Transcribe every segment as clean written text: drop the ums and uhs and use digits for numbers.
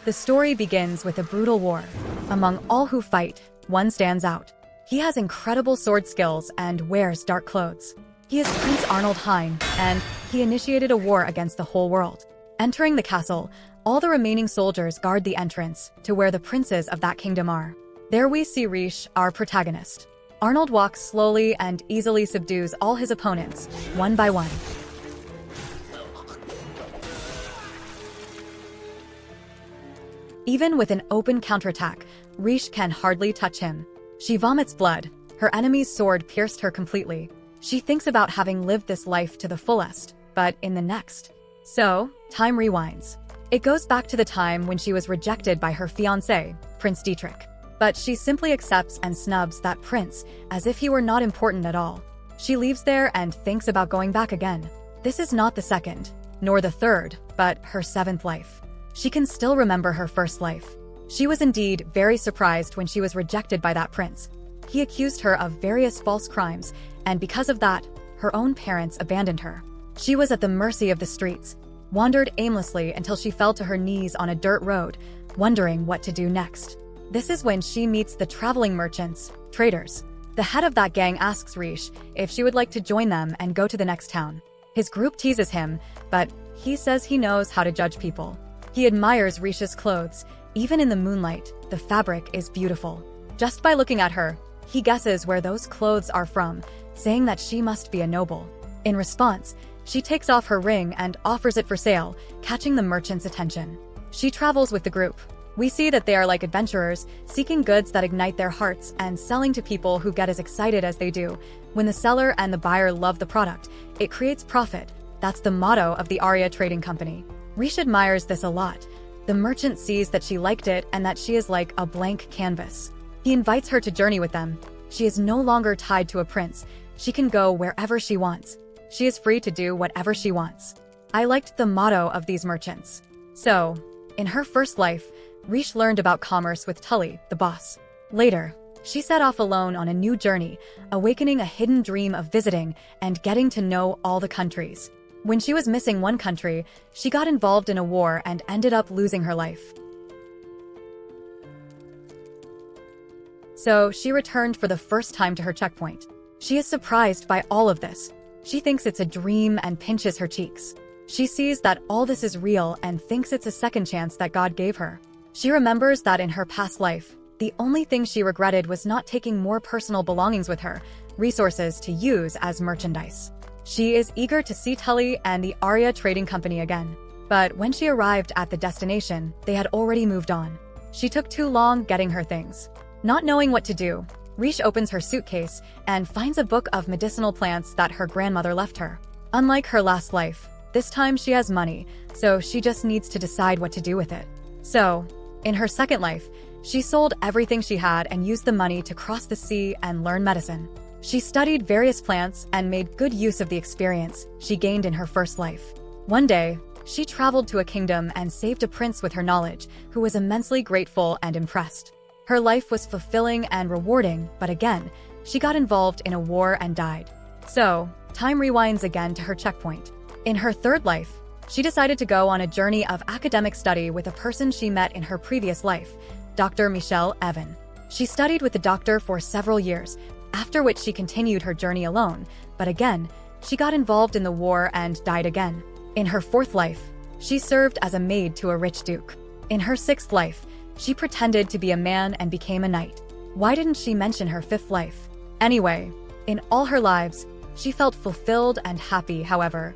The story begins with a brutal war. Among all who fight, one stands out. He has incredible sword skills and wears dark clothes. He is Prince Arnold Hein, and he initiated a war against the whole world. Entering the castle, all the remaining soldiers guard the entrance to where the princes of that kingdom are. There we see Rishe, our protagonist. Arnold walks slowly and easily subdues all his opponents, one by one. Even with an open counterattack, Rishe can hardly touch him. She vomits blood. Her enemy's sword pierced her completely. She thinks about having lived this life to the fullest, but in the next. So, time rewinds. It goes back to the time when she was rejected by her fiancé, Prince Dietrich. But she simply accepts and snubs that prince as if he were not important at all. She leaves there and thinks about going back again. This is not the second, nor the third, but her seventh life. She can still remember her first life. She was indeed very surprised when she was rejected by that prince. He accused her of various false crimes, and because of that, her own parents abandoned her. She was at the mercy of the streets, wandered aimlessly until she fell to her knees on a dirt road, wondering what to do next. This is when she meets the traveling merchants, traders. The head of that gang asks Rishe if she would like to join them and go to the next town. His group teases him, but he says he knows how to judge people. He admires Rishe's clothes. Even in the moonlight, the fabric is beautiful. Just by looking at her, he guesses where those clothes are from, saying that she must be a noble. In response, she takes off her ring and offers it for sale, catching the merchant's attention. She travels with the group. We see that they are like adventurers, seeking goods that ignite their hearts and selling to people who get as excited as they do. When the seller and the buyer love the product, it creates profit. That's the motto of the Arya Trading Company. Rishe admires this a lot. The merchant sees that she liked it and that she is like a blank canvas. He invites her to journey with them. She is no longer tied to a prince. She can go wherever she wants. She is free to do whatever she wants. I liked the motto of these merchants. So, in her first life, Rishe learned about commerce with Tully, the boss. Later, she set off alone on a new journey, awakening a hidden dream of visiting and getting to know all the countries. When she was missing one country, she got involved in a war and ended up losing her life. So she returned for the first time to her checkpoint. She is surprised by all of this. She thinks it's a dream and pinches her cheeks. She sees that all this is real and thinks it's a second chance that God gave her. She remembers that in her past life, the only thing she regretted was not taking more personal belongings with her, resources to use as merchandise. She is eager to see Tully and the Arya Trading Company again. But when she arrived at the destination, they had already moved on. She took too long getting her things. Not knowing what to do, Rishe opens her suitcase and finds a book of medicinal plants that her grandmother left her. Unlike her last life, this time she has money, so she just needs to decide what to do with it. So, in her second life, she sold everything she had and used the money to cross the sea and learn medicine. She studied various plants and made good use of the experience she gained in her first life. One day, she traveled to a kingdom and saved a prince with her knowledge, who was immensely grateful and impressed. Her life was fulfilling and rewarding, but again, she got involved in a war and died. So, time rewinds again to her checkpoint. In her third life, she decided to go on a journey of academic study with a person she met in her previous life, Dr. Michel Evan. She studied with the doctor for several years, after which she continued her journey alone, but again, she got involved in the war and died again. In her fourth life, she served as a maid to a rich duke. In her sixth life, she pretended to be a man and became a knight. Why didn't she mention her fifth life? Anyway, in all her lives, she felt fulfilled and happy. However,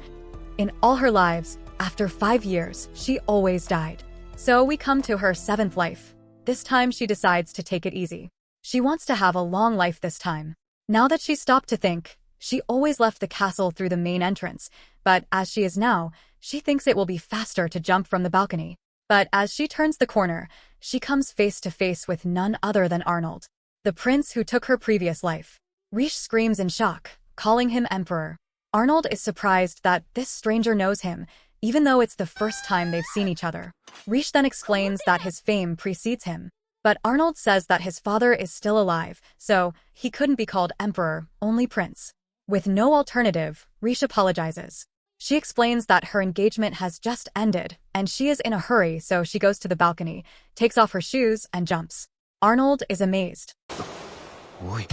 in all her lives, after 5 years, she always died. So we come to her seventh life. This time she decides to take it easy. She wants to have a long life this time. Now that she's stopped to think, she always left the castle through the main entrance, but as she is now, she thinks it will be faster to jump from the balcony. But as she turns the corner, she comes face to face with none other than Arnold, the prince who took her previous life. Rishe screams in shock, calling him emperor. Arnold is surprised that this stranger knows him, even though it's the first time they've seen each other. Rishe then explains that his fame precedes him. But Arnold says that his father is still alive, so he couldn't be called emperor, only prince. With no alternative, Rishe apologizes. She explains that her engagement has just ended, and she is in a hurry, so she goes to the balcony, takes off her shoes, and jumps. Arnold is amazed. Oi.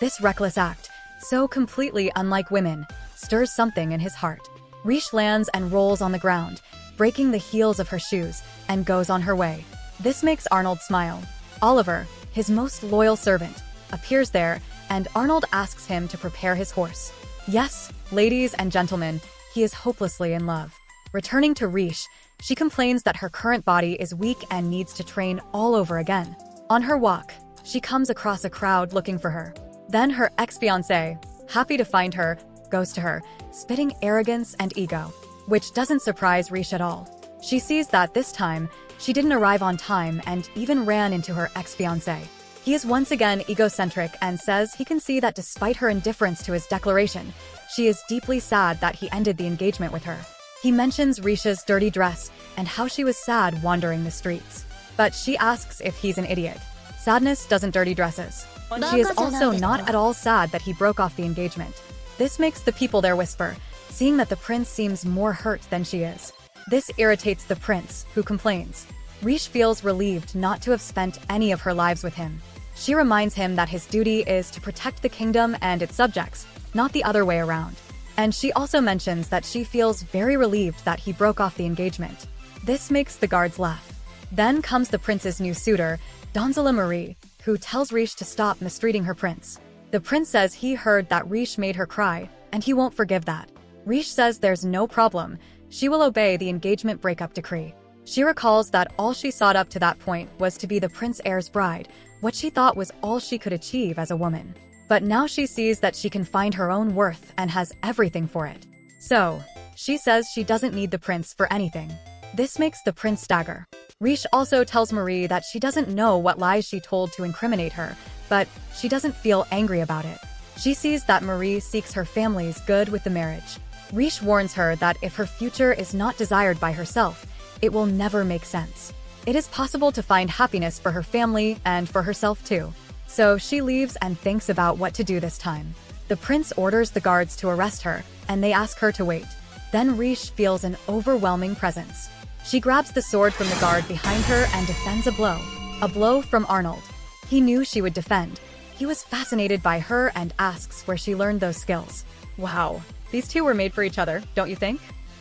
This reckless act, so completely unlike women, stirs something in his heart. Rishe lands and rolls on the ground, breaking the heels of her shoes, and goes on her way. This makes Arnold smile. Oliver, his most loyal servant, appears there, and Arnold asks him to prepare his horse. Yes, ladies and gentlemen, he is hopelessly in love. Returning to Rishe, she complains that her current body is weak and needs to train all over again. On her walk, she comes across a crowd looking for her. Then her ex-fiancé, happy to find her, goes to her, spitting arrogance and ego, which doesn't surprise Rishe at all. She sees that this time, she didn't arrive on time and even ran into her ex-fiancé. He is once again egocentric and says he can see that despite her indifference to his declaration, she is deeply sad that he ended the engagement with her. He mentions Risha's dirty dress and how she was sad wandering the streets. But she asks if he's an idiot. Sadness doesn't dirty dresses. She is also not at all sad that he broke off the engagement. This makes the people there whisper, seeing that the prince seems more hurt than she is. This irritates the prince, who complains. Rishe feels relieved not to have spent any of her lives with him. She reminds him that his duty is to protect the kingdom and its subjects, not the other way around. And she also mentions that she feels very relieved that he broke off the engagement. This makes the guards laugh. Then comes the prince's new suitor, Donzella Marie, who tells Rishe to stop mistreating her prince. The prince says he heard that Rishe made her cry, and he won't forgive that. Rishe says there's no problem. She will obey the engagement breakup decree. She recalls that all she sought up to that point was to be the prince heir's bride, what she thought was all she could achieve as a woman. But now she sees that she can find her own worth and has everything for it. So, she says she doesn't need the prince for anything. This makes the prince stagger. Rishe also tells Marie that she doesn't know what lies she told to incriminate her, but she doesn't feel angry about it. She sees that Marie seeks her family's good with the marriage. Rishe warns her that if her future is not desired by herself, it will never make sense. It is possible to find happiness for her family and for herself too. So she leaves and thinks about what to do this time. The prince orders the guards to arrest her, and they ask her to wait. Then Rishe feels an overwhelming presence. She grabs the sword from the guard behind her and defends a blow from Arnold. He knew she would defend. He was fascinated by her and asks where she learned those skills. Wow, these two were made for each other, don't you think?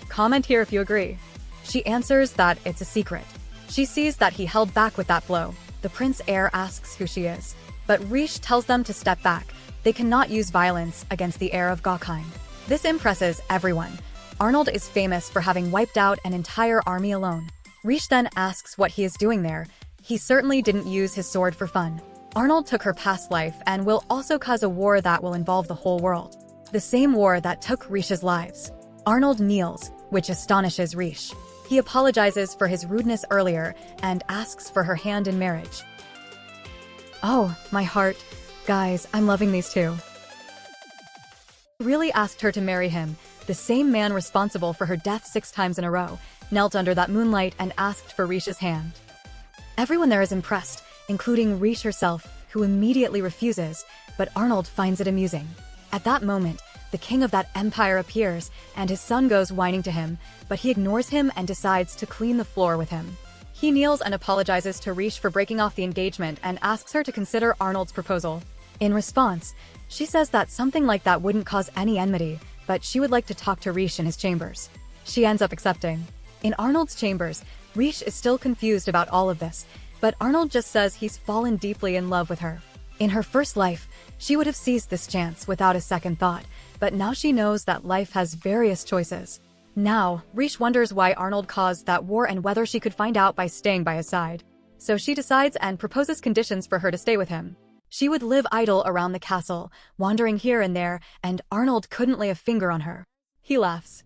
Comment here if you agree. She answers that it's a secret. She sees that he held back with that blow. The prince heir asks who she is. But Rishe tells them to step back. They cannot use violence against the heir of Gokheim. This impresses everyone. Arnold is famous for having wiped out an entire army alone. Rishe then asks what he is doing there. He certainly didn't use his sword for fun. Arnold took her past life and will also cause a war that will involve the whole world. The same war that took Rishe's lives. Arnold kneels, which astonishes Rishe. He apologizes for his rudeness earlier and asks for her hand in marriage. Oh, my heart. Guys, I'm loving these two. He really asked her to marry him. The same man responsible for her death 6 times in a row knelt under that moonlight and asked for Rishe's hand. Everyone there is impressed, including Rishe herself, who immediately refuses, but Arnold finds it amusing. At that moment, the king of that empire appears, and his son goes whining to him, but he ignores him and decides to clean the floor with him. He kneels and apologizes to Rishe for breaking off the engagement and asks her to consider Arnold's proposal. In response, she says that something like that wouldn't cause any enmity, but she would like to talk to Rishe in his chambers. She ends up accepting. In Arnold's chambers, Rishe is still confused about all of this, but Arnold just says he's fallen deeply in love with her. In her first life, she would have seized this chance without a second thought, but now she knows that life has various choices. Now, Rishe wonders why Arnold caused that war and whether she could find out by staying by his side. So she decides and proposes conditions for her to stay with him. She would live idle around the castle, wandering here and there, and Arnold couldn't lay a finger on her. He laughs.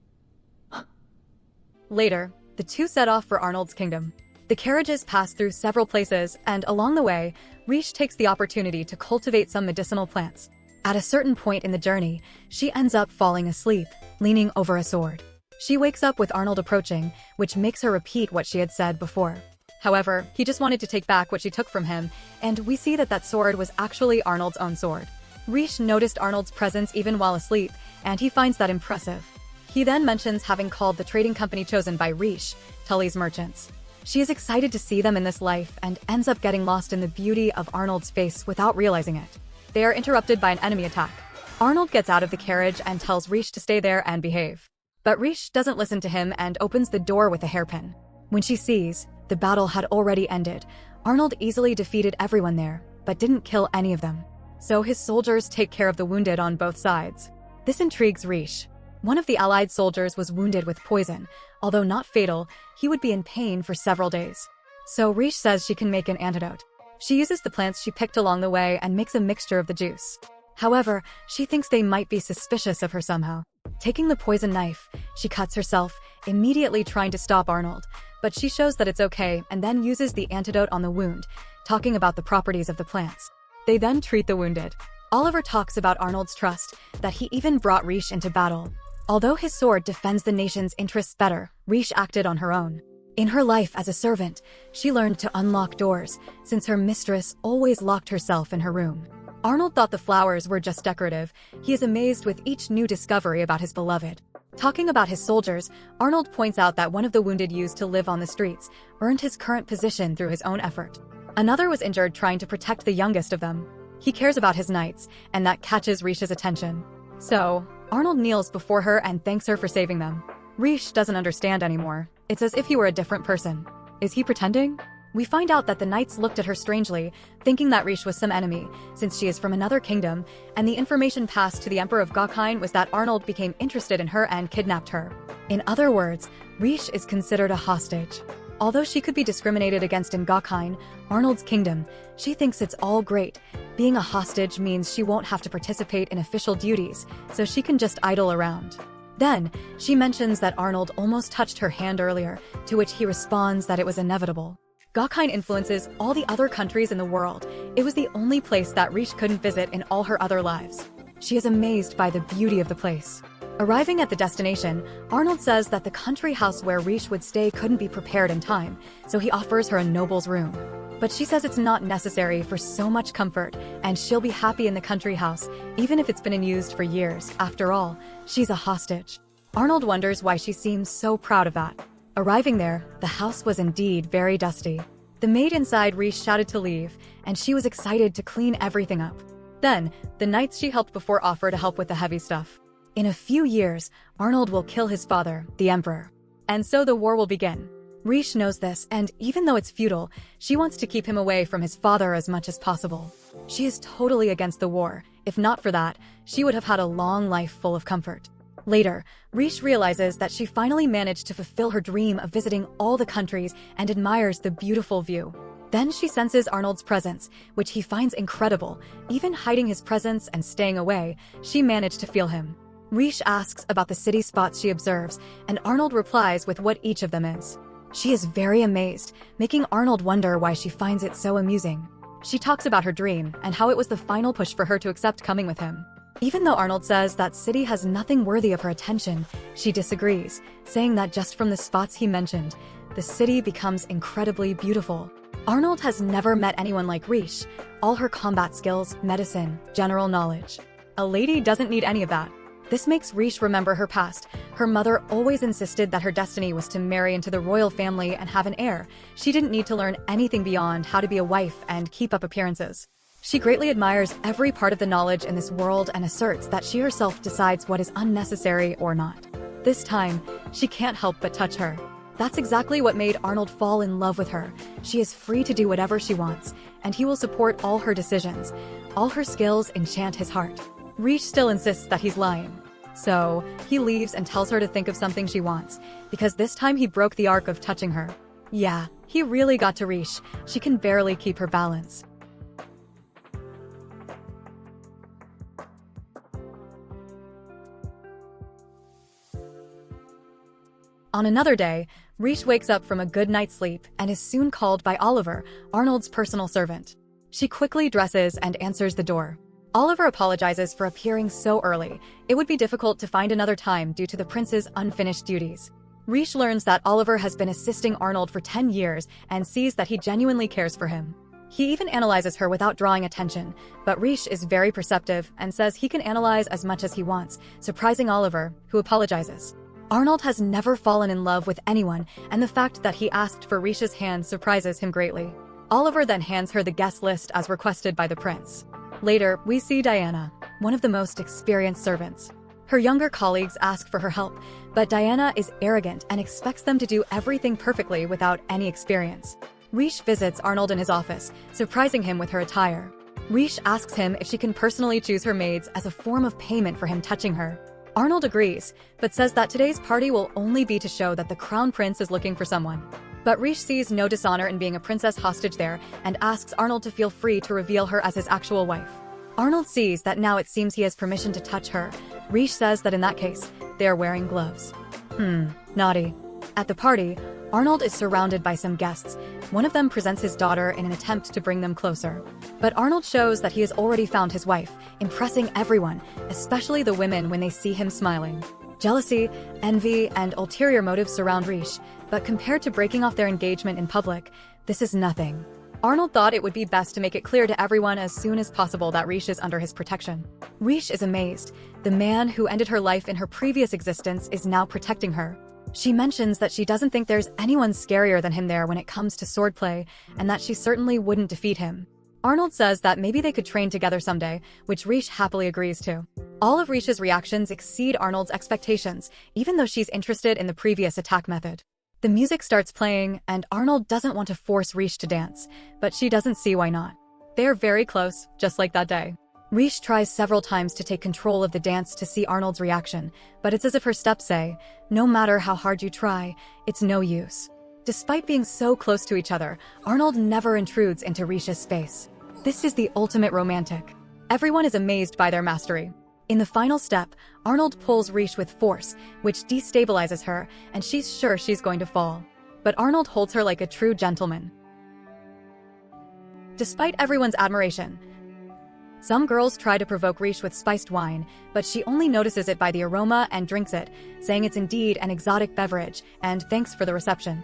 Later, the two set off for Arnold's kingdom. The carriages pass through several places, and along the way, Rishe takes the opportunity to cultivate some medicinal plants. At a certain point in the journey, she ends up falling asleep, leaning over a sword. She wakes up with Arnold approaching, which makes her repeat what she had said before. However, he just wanted to take back what she took from him, and we see that that sword was actually Arnold's own sword. Rishe noticed Arnold's presence even while asleep, and he finds that impressive. He then mentions having called the trading company chosen by Rishe, Tully's merchants. She is excited to see them in this life and ends up getting lost in the beauty of Arnold's face without realizing it. They are interrupted by an enemy attack. Arnold gets out of the carriage and tells Rishe to stay there and behave. But Rishe doesn't listen to him and opens the door with a hairpin. When she sees the battle had already ended, Arnold easily defeated everyone there, but didn't kill any of them. So his soldiers take care of the wounded on both sides. This intrigues Rishe. One of the allied soldiers was wounded with poison. Although not fatal, he would be in pain for several days. So Rishe says she can make an antidote. She uses the plants she picked along the way and makes a mixture of the juice. However, she thinks they might be suspicious of her somehow. Taking the poison knife, she cuts herself, immediately trying to stop Arnold, but she shows that it's okay and then uses the antidote on the wound, talking about the properties of the plants. They then treat the wounded. Oliver talks about Arnold's trust, that he even brought Rishe into battle. Although his sword defends the nation's interests better, Rishe acted on her own. In her life as a servant, she learned to unlock doors, since her mistress always locked herself in her room. Arnold thought the flowers were just decorative. He is amazed with each new discovery about his beloved. Talking about his soldiers, Arnold points out that one of the wounded used to live on the streets, earned his current position through his own effort. Another was injured trying to protect the youngest of them. He cares about his knights, and that catches Rishe's attention. So, Arnold kneels before her and thanks her for saving them. Rishe doesn't understand anymore. It's as if he were a different person. Is he pretending? We find out that the knights looked at her strangely, thinking that Rishe was some enemy, since she is from another kingdom, and the information passed to the Emperor of Gokine was that Arnold became interested in her and kidnapped her. In other words, Rishe is considered a hostage. Although she could be discriminated against in Gokine, Arnold's kingdom, she thinks it's all great. Being a hostage means she won't have to participate in official duties, so she can just idle around. Then, she mentions that Arnold almost touched her hand earlier, to which he responds that it was inevitable. Gokine influences all the other countries in the world. It was the only place that Rishe couldn't visit in all her other lives. She is amazed by the beauty of the place. Arriving at the destination, Arnold says that the country house where Rishe would stay couldn't be prepared in time, so he offers her a noble's room. But she says it's not necessary for so much comfort, and she'll be happy in the country house, even if it's been unused for years. After all, she's a hostage. Arnold wonders why she seems so proud of that. Arriving there, the house was indeed very dusty. The maid inside Rishe shouted to leave, and she was excited to clean everything up. Then, the knights she helped before offer to help with the heavy stuff. In a few years, Arnold will kill his father, the emperor. And so the war will begin. Rishe knows this, and even though it's futile, she wants to keep him away from his father as much as possible. She is totally against the war. If not for that, she would have had a long life full of comfort. Later, Rishe realizes that she finally managed to fulfill her dream of visiting all the countries and admires the beautiful view. Then she senses Arnold's presence, which he finds incredible. Even hiding his presence and staying away, she managed to feel him. Rishe asks about the city spots she observes, and Arnold replies with what each of them is. She is very amazed, making Arnold wonder why she finds it so amusing. She talks about her dream and how it was the final push for her to accept coming with him. Even though Arnold says that city has nothing worthy of her attention, she disagrees, saying that just from the spots he mentioned, the city becomes incredibly beautiful. Arnold has never met anyone like Rishe. All her combat skills, medicine, general knowledge. A lady doesn't need any of that. This makes Rishe remember her past. Her mother always insisted that her destiny was to marry into the royal family and have an heir. She didn't need to learn anything beyond how to be a wife and keep up appearances. She greatly admires every part of the knowledge in this world and asserts that she herself decides what is unnecessary or not. This time, she can't help but touch her. That's exactly what made Arnold fall in love with her. She is free to do whatever she wants, and he will support all her decisions. All her skills enchant his heart. Rishe still insists that he's lying. So, he leaves and tells her to think of something she wants, because this time he broke the arc of touching her. Yeah, he really got to Rishe. She can barely keep her balance. On another day, Rishe wakes up from a good night's sleep and is soon called by Oliver, Arnold's personal servant. She quickly dresses and answers the door. Oliver apologizes for appearing so early. It would be difficult to find another time due to the prince's unfinished duties. Rishe learns that Oliver has been assisting Arnold for 10 years and sees that he genuinely cares for him. He even analyzes her without drawing attention, but Rishe is very perceptive and says he can analyze as much as he wants, surprising Oliver, who apologizes. Arnold has never fallen in love with anyone, and the fact that he asked for Rishe's hand surprises him greatly. Oliver then hands her the guest list as requested by the prince. Later, we see Diana, one of the most experienced servants. Her younger colleagues ask for her help, but Diana is arrogant and expects them to do everything perfectly without any experience. Rishe visits Arnold in his office, surprising him with her attire. Rishe asks him if she can personally choose her maids as a form of payment for him touching her. Arnold agrees, but says that today's party will only be to show that the crown prince is looking for someone. But Rishe sees no dishonor in being a princess hostage there and asks Arnold to feel free to reveal her as his actual wife. Arnold sees that now it seems he has permission to touch her. Rishe says that in that case, they are wearing gloves. Naughty. At the party, Arnold is surrounded by some guests. One of them presents his daughter in an attempt to bring them closer. But Arnold shows that he has already found his wife, impressing everyone, especially the women when they see him smiling. Jealousy, envy, and ulterior motives surround Rishe, but compared to breaking off their engagement in public, this is nothing. Arnold thought it would be best to make it clear to everyone as soon as possible that Rishe is under his protection. Rishe is amazed. The man who ended her life in her previous existence is now protecting her. She mentions that she doesn't think there's anyone scarier than him there when it comes to swordplay, and that she certainly wouldn't defeat him. Arnold says that maybe they could train together someday, which Rishe happily agrees to. All of Rishe's reactions exceed Arnold's expectations, even though she's interested in the previous attack method. The music starts playing, and Arnold doesn't want to force Rishe to dance, but she doesn't see why not. They are very close, just like that day. Rishe tries several times to take control of the dance to see Arnold's reaction, but it's as if her steps say, no matter how hard you try, it's no use. Despite being so close to each other, Arnold never intrudes into Rishe's space. This is the ultimate romantic. Everyone is amazed by their mastery. In the final step, Arnold pulls Rishe with force, which destabilizes her, and she's sure she's going to fall. But Arnold holds her like a true gentleman. Despite everyone's admiration, some girls try to provoke Rishe with spiced wine, but she only notices it by the aroma and drinks it, saying it's indeed an exotic beverage, and thanks for the reception.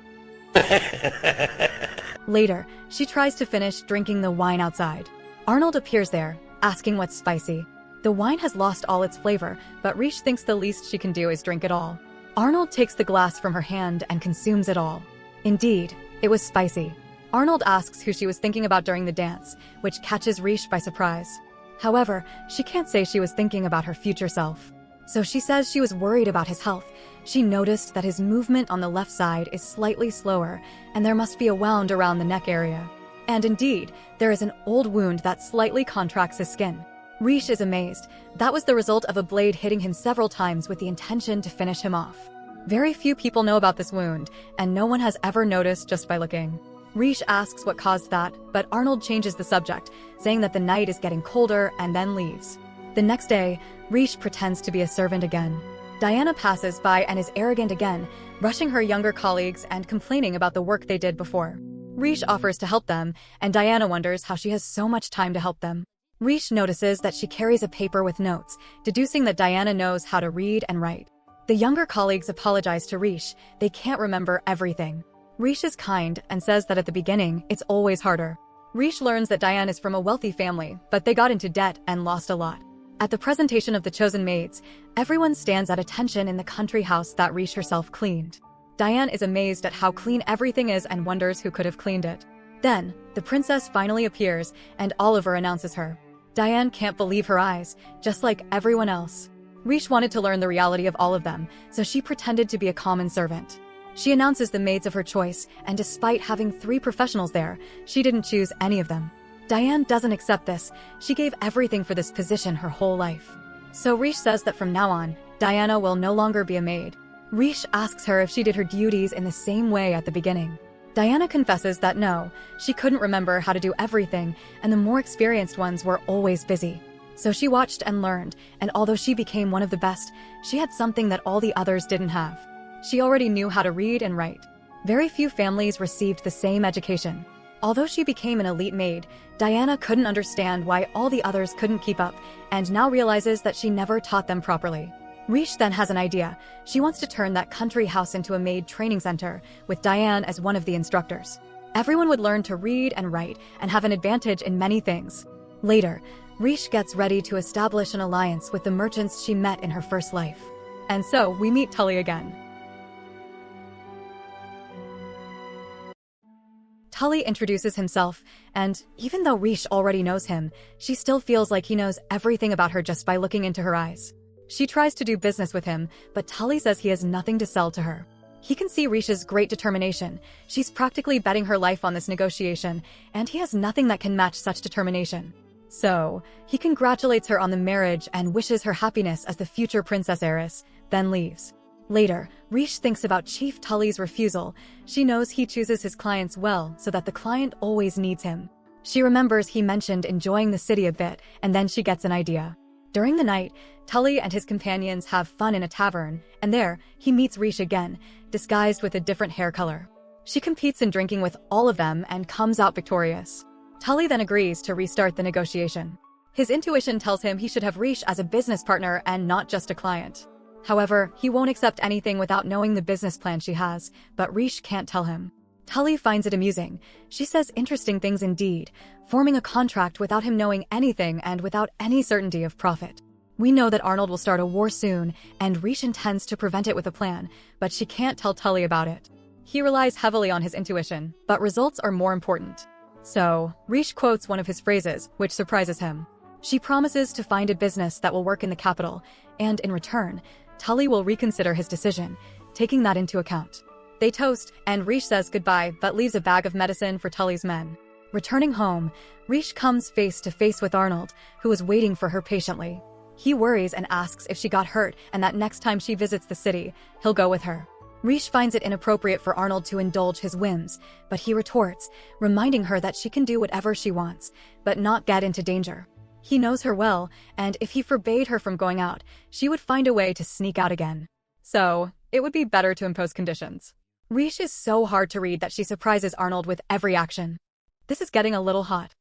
Later, she tries to finish drinking the wine outside. Arnold appears there, asking what's spicy. The wine has lost all its flavor, but Rishe thinks the least she can do is drink it all. Arnold takes the glass from her hand and consumes it all. Indeed, it was spicy. Arnold asks who she was thinking about during the dance, which catches Rishe by surprise. However, she can't say she was thinking about her future self. So she says she was worried about his health. She noticed that his movement on the left side is slightly slower, and there must be a wound around the neck area. And indeed, there is an old wound that slightly contracts his skin. Rishe is amazed. That was the result of a blade hitting him several times with the intention to finish him off. Very few people know about this wound, and no one has ever noticed just by looking. Rishe asks what caused that, but Arnold changes the subject, saying that the night is getting colder and then leaves. The next day, Rishe pretends to be a servant again. Diana passes by and is arrogant again, rushing her younger colleagues and complaining about the work they did before. Rishe offers to help them, and Diana wonders how she has so much time to help them. Rishe notices that she carries a paper with notes, deducing that Diana knows how to read and write. The younger colleagues apologize to Rishe. They can't remember everything. Rishe is kind and says that at the beginning, it's always harder. Rishe learns that Diane is from a wealthy family, but they got into debt and lost a lot. At the presentation of the chosen maids, everyone stands at attention in the country house that Rishe herself cleaned. Diane is amazed at how clean everything is and wonders who could have cleaned it. Then, the princess finally appears, and Oliver announces her. Diane can't believe her eyes, just like everyone else. Rishe wanted to learn the reality of all of them, so she pretended to be a common servant. She announces the maids of her choice, and despite having 3 professionals there, she didn't choose any of them. Diane doesn't accept this. She gave everything for this position her whole life. So Rishe says that from now on, Diana will no longer be a maid. Rishe asks her if she did her duties in the same way at the beginning. Diana confesses that no, she couldn't remember how to do everything, and the more experienced ones were always busy. So she watched and learned, and although she became one of the best, she had something that all the others didn't have. She already knew how to read and write. Very few families received the same education. Although she became an elite maid, Diana couldn't understand why all the others couldn't keep up, and now realizes that she never taught them properly. Rishe then has an idea. She wants to turn that country house into a maid training center, with Diane as one of the instructors. Everyone would learn to read and write and have an advantage in many things. Later, Rishe gets ready to establish an alliance with the merchants she met in her first life. And so, we meet Tully again. Tully introduces himself, and even though Rishe already knows him, she still feels like he knows everything about her just by looking into her eyes. She tries to do business with him, but Tully says he has nothing to sell to her. He can see Rishe's great determination. She's practically betting her life on this negotiation, and he has nothing that can match such determination. So, he congratulates her on the marriage and wishes her happiness as the future princess heiress, then leaves. Later, Rishe thinks about Chief Tully's refusal. She knows he chooses his clients well so that the client always needs him. She remembers he mentioned enjoying the city a bit, and then she gets an idea. During the night, Tully and his companions have fun in a tavern, and there, he meets Rishe again, disguised with a different hair color. She competes in drinking with all of them and comes out victorious. Tully then agrees to restart the negotiation. His intuition tells him he should have Rishe as a business partner and not just a client. However, he won't accept anything without knowing the business plan she has, but Rishe can't tell him. Tully finds it amusing. She says interesting things indeed, forming a contract without him knowing anything and without any certainty of profit. We know that Arnold will start a war soon, and Rishe intends to prevent it with a plan, but she can't tell Tully about it. He relies heavily on his intuition, but results are more important. So, Rishe quotes one of his phrases, which surprises him. She promises to find a business that will work in the capital, and in return, Tully will reconsider his decision, taking that into account. They toast, and Rishe says goodbye but leaves a bag of medicine for Tully's men. Returning home, Rishe comes face to face with Arnold, who is waiting for her patiently. He worries and asks if she got hurt and that next time she visits the city, he'll go with her. Rishe finds it inappropriate for Arnold to indulge his whims, but he retorts, reminding her that she can do whatever she wants, but not get into danger. He knows her well, and if he forbade her from going out, she would find a way to sneak out again. So, it would be better to impose conditions. Rishe is so hard to read that she surprises Arnold with every action. This is getting a little hot.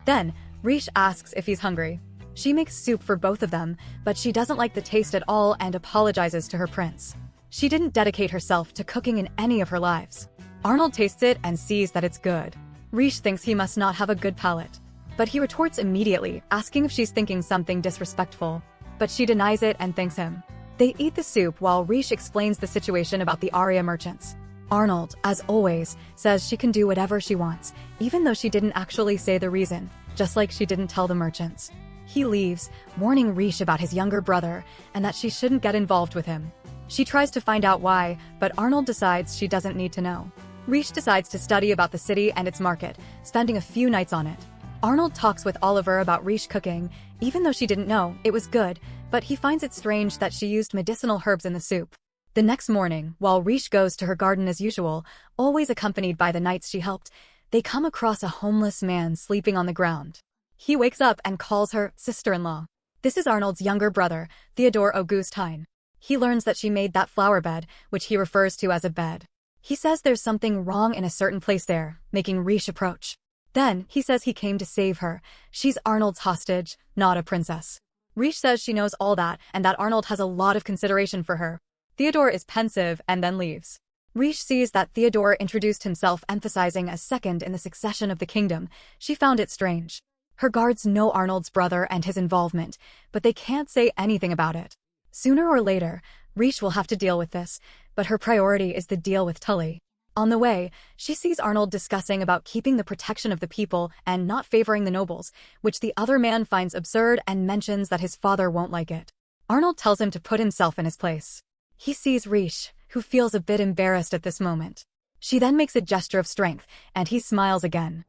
Then, Rishe asks if he's hungry. She makes soup for both of them, but she doesn't like the taste at all and apologizes to her prince. She didn't dedicate herself to cooking in any of her lives. Arnold tastes it and sees that it's good. Rishe thinks he must not have a good palate. But he retorts immediately, asking if she's thinking something disrespectful. But she denies it and thanks him. They eat the soup while Rishe explains the situation about the Arya merchants. Arnold, as always, says she can do whatever she wants, even though she didn't actually say the reason, just like she didn't tell the merchants. He leaves, warning Rishe about his younger brother and that she shouldn't get involved with him. She tries to find out why, but Arnold decides she doesn't need to know. Rishe decides to study about the city and its market, spending a few nights on it. Arnold talks with Oliver about Rishe cooking, even though she didn't know, it was good, but he finds it strange that she used medicinal herbs in the soup. The next morning, while Rishe goes to her garden as usual, always accompanied by the knights she helped, they come across a homeless man sleeping on the ground. He wakes up and calls her sister-in-law. This is Arnold's younger brother, Theodore Augustine. He learns that she made that flower bed, which he refers to as a bed. He says there's something wrong in a certain place there, making Rishe approach. Then, he says he came to save her. She's Arnold's hostage, not a princess. Rishe says she knows all that and that Arnold has a lot of consideration for her. Theodore is pensive and then leaves. Rishe sees that Theodore introduced himself emphasizing as second in the succession of the kingdom. She found it strange. Her guards know Arnold's brother and his involvement, but they can't say anything about it. Sooner or later, Rishe will have to deal with this, but her priority is the deal with Tully. On the way, she sees Arnold discussing about keeping the protection of the people and not favoring the nobles, which the other man finds absurd and mentions that his father won't like it. Arnold tells him to put himself in his place. He sees Rishe, who feels a bit embarrassed at this moment. She then makes a gesture of strength, and he smiles again.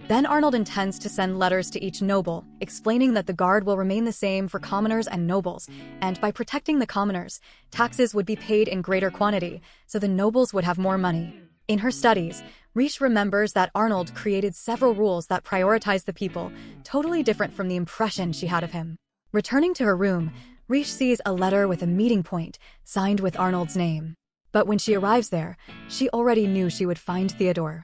Then Arnold intends to send letters to each noble, explaining that the guard will remain the same for commoners and nobles, and by protecting the commoners, taxes would be paid in greater quantity, so the nobles would have more money. In her studies, Rishe remembers that Arnold created several rules that prioritize the people, totally different from the impression she had of him. Returning to her room, Rishe sees a letter with a meeting point, signed with Arnold's name. But when she arrives there, she already knew she would find Theodore.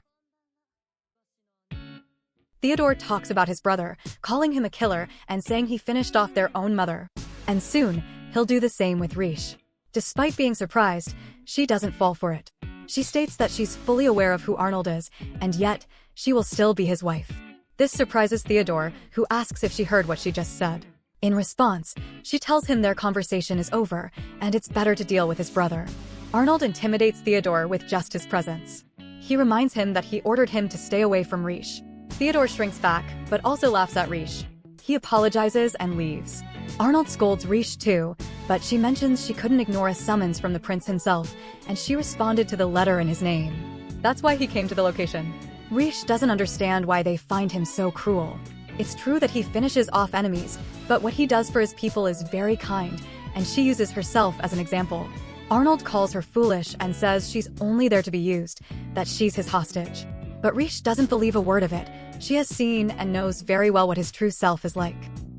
Theodore talks about his brother, calling him a killer and saying he finished off their own mother. And soon, he'll do the same with Rishe. Despite being surprised, she doesn't fall for it. She states that she's fully aware of who Arnold is, and yet, she will still be his wife. This surprises Theodore, who asks if she heard what she just said. In response, she tells him their conversation is over, and it's better to deal with his brother. Arnold intimidates Theodore with just his presence. He reminds him that he ordered him to stay away from Rishe. Theodore shrinks back, but also laughs at Rishe. He apologizes and leaves. Arnold scolds Rishe too, but she mentions she couldn't ignore a summons from the prince himself, and she responded to the letter in his name. That's why he came to the location. Rishe doesn't understand why they find him so cruel. It's true that he finishes off enemies, but what he does for his people is very kind, and she uses herself as an example. Arnold calls her foolish and says she's only there to be used, that she's his hostage. But Rishe doesn't believe a word of it. She has seen and knows very well what his true self is like.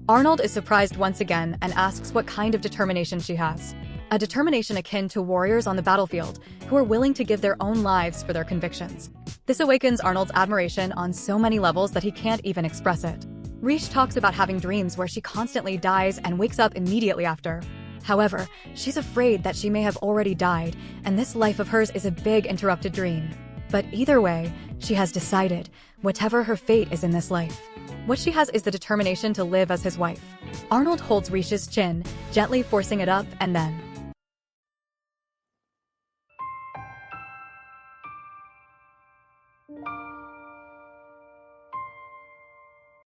Arnold is surprised once again and asks what kind of determination she has. A determination akin to warriors on the battlefield, who are willing to give their own lives for their convictions. This awakens Arnold's admiration on so many levels that he can't even express it. Rishe talks about having dreams where she constantly dies and wakes up immediately after. However, she's afraid that she may have already died, and this life of hers is a big interrupted dream. But either way, she has decided, whatever her fate is in this life. What she has is the determination to live as his wife. Arnold holds Rishe's chin, gently forcing it up, and then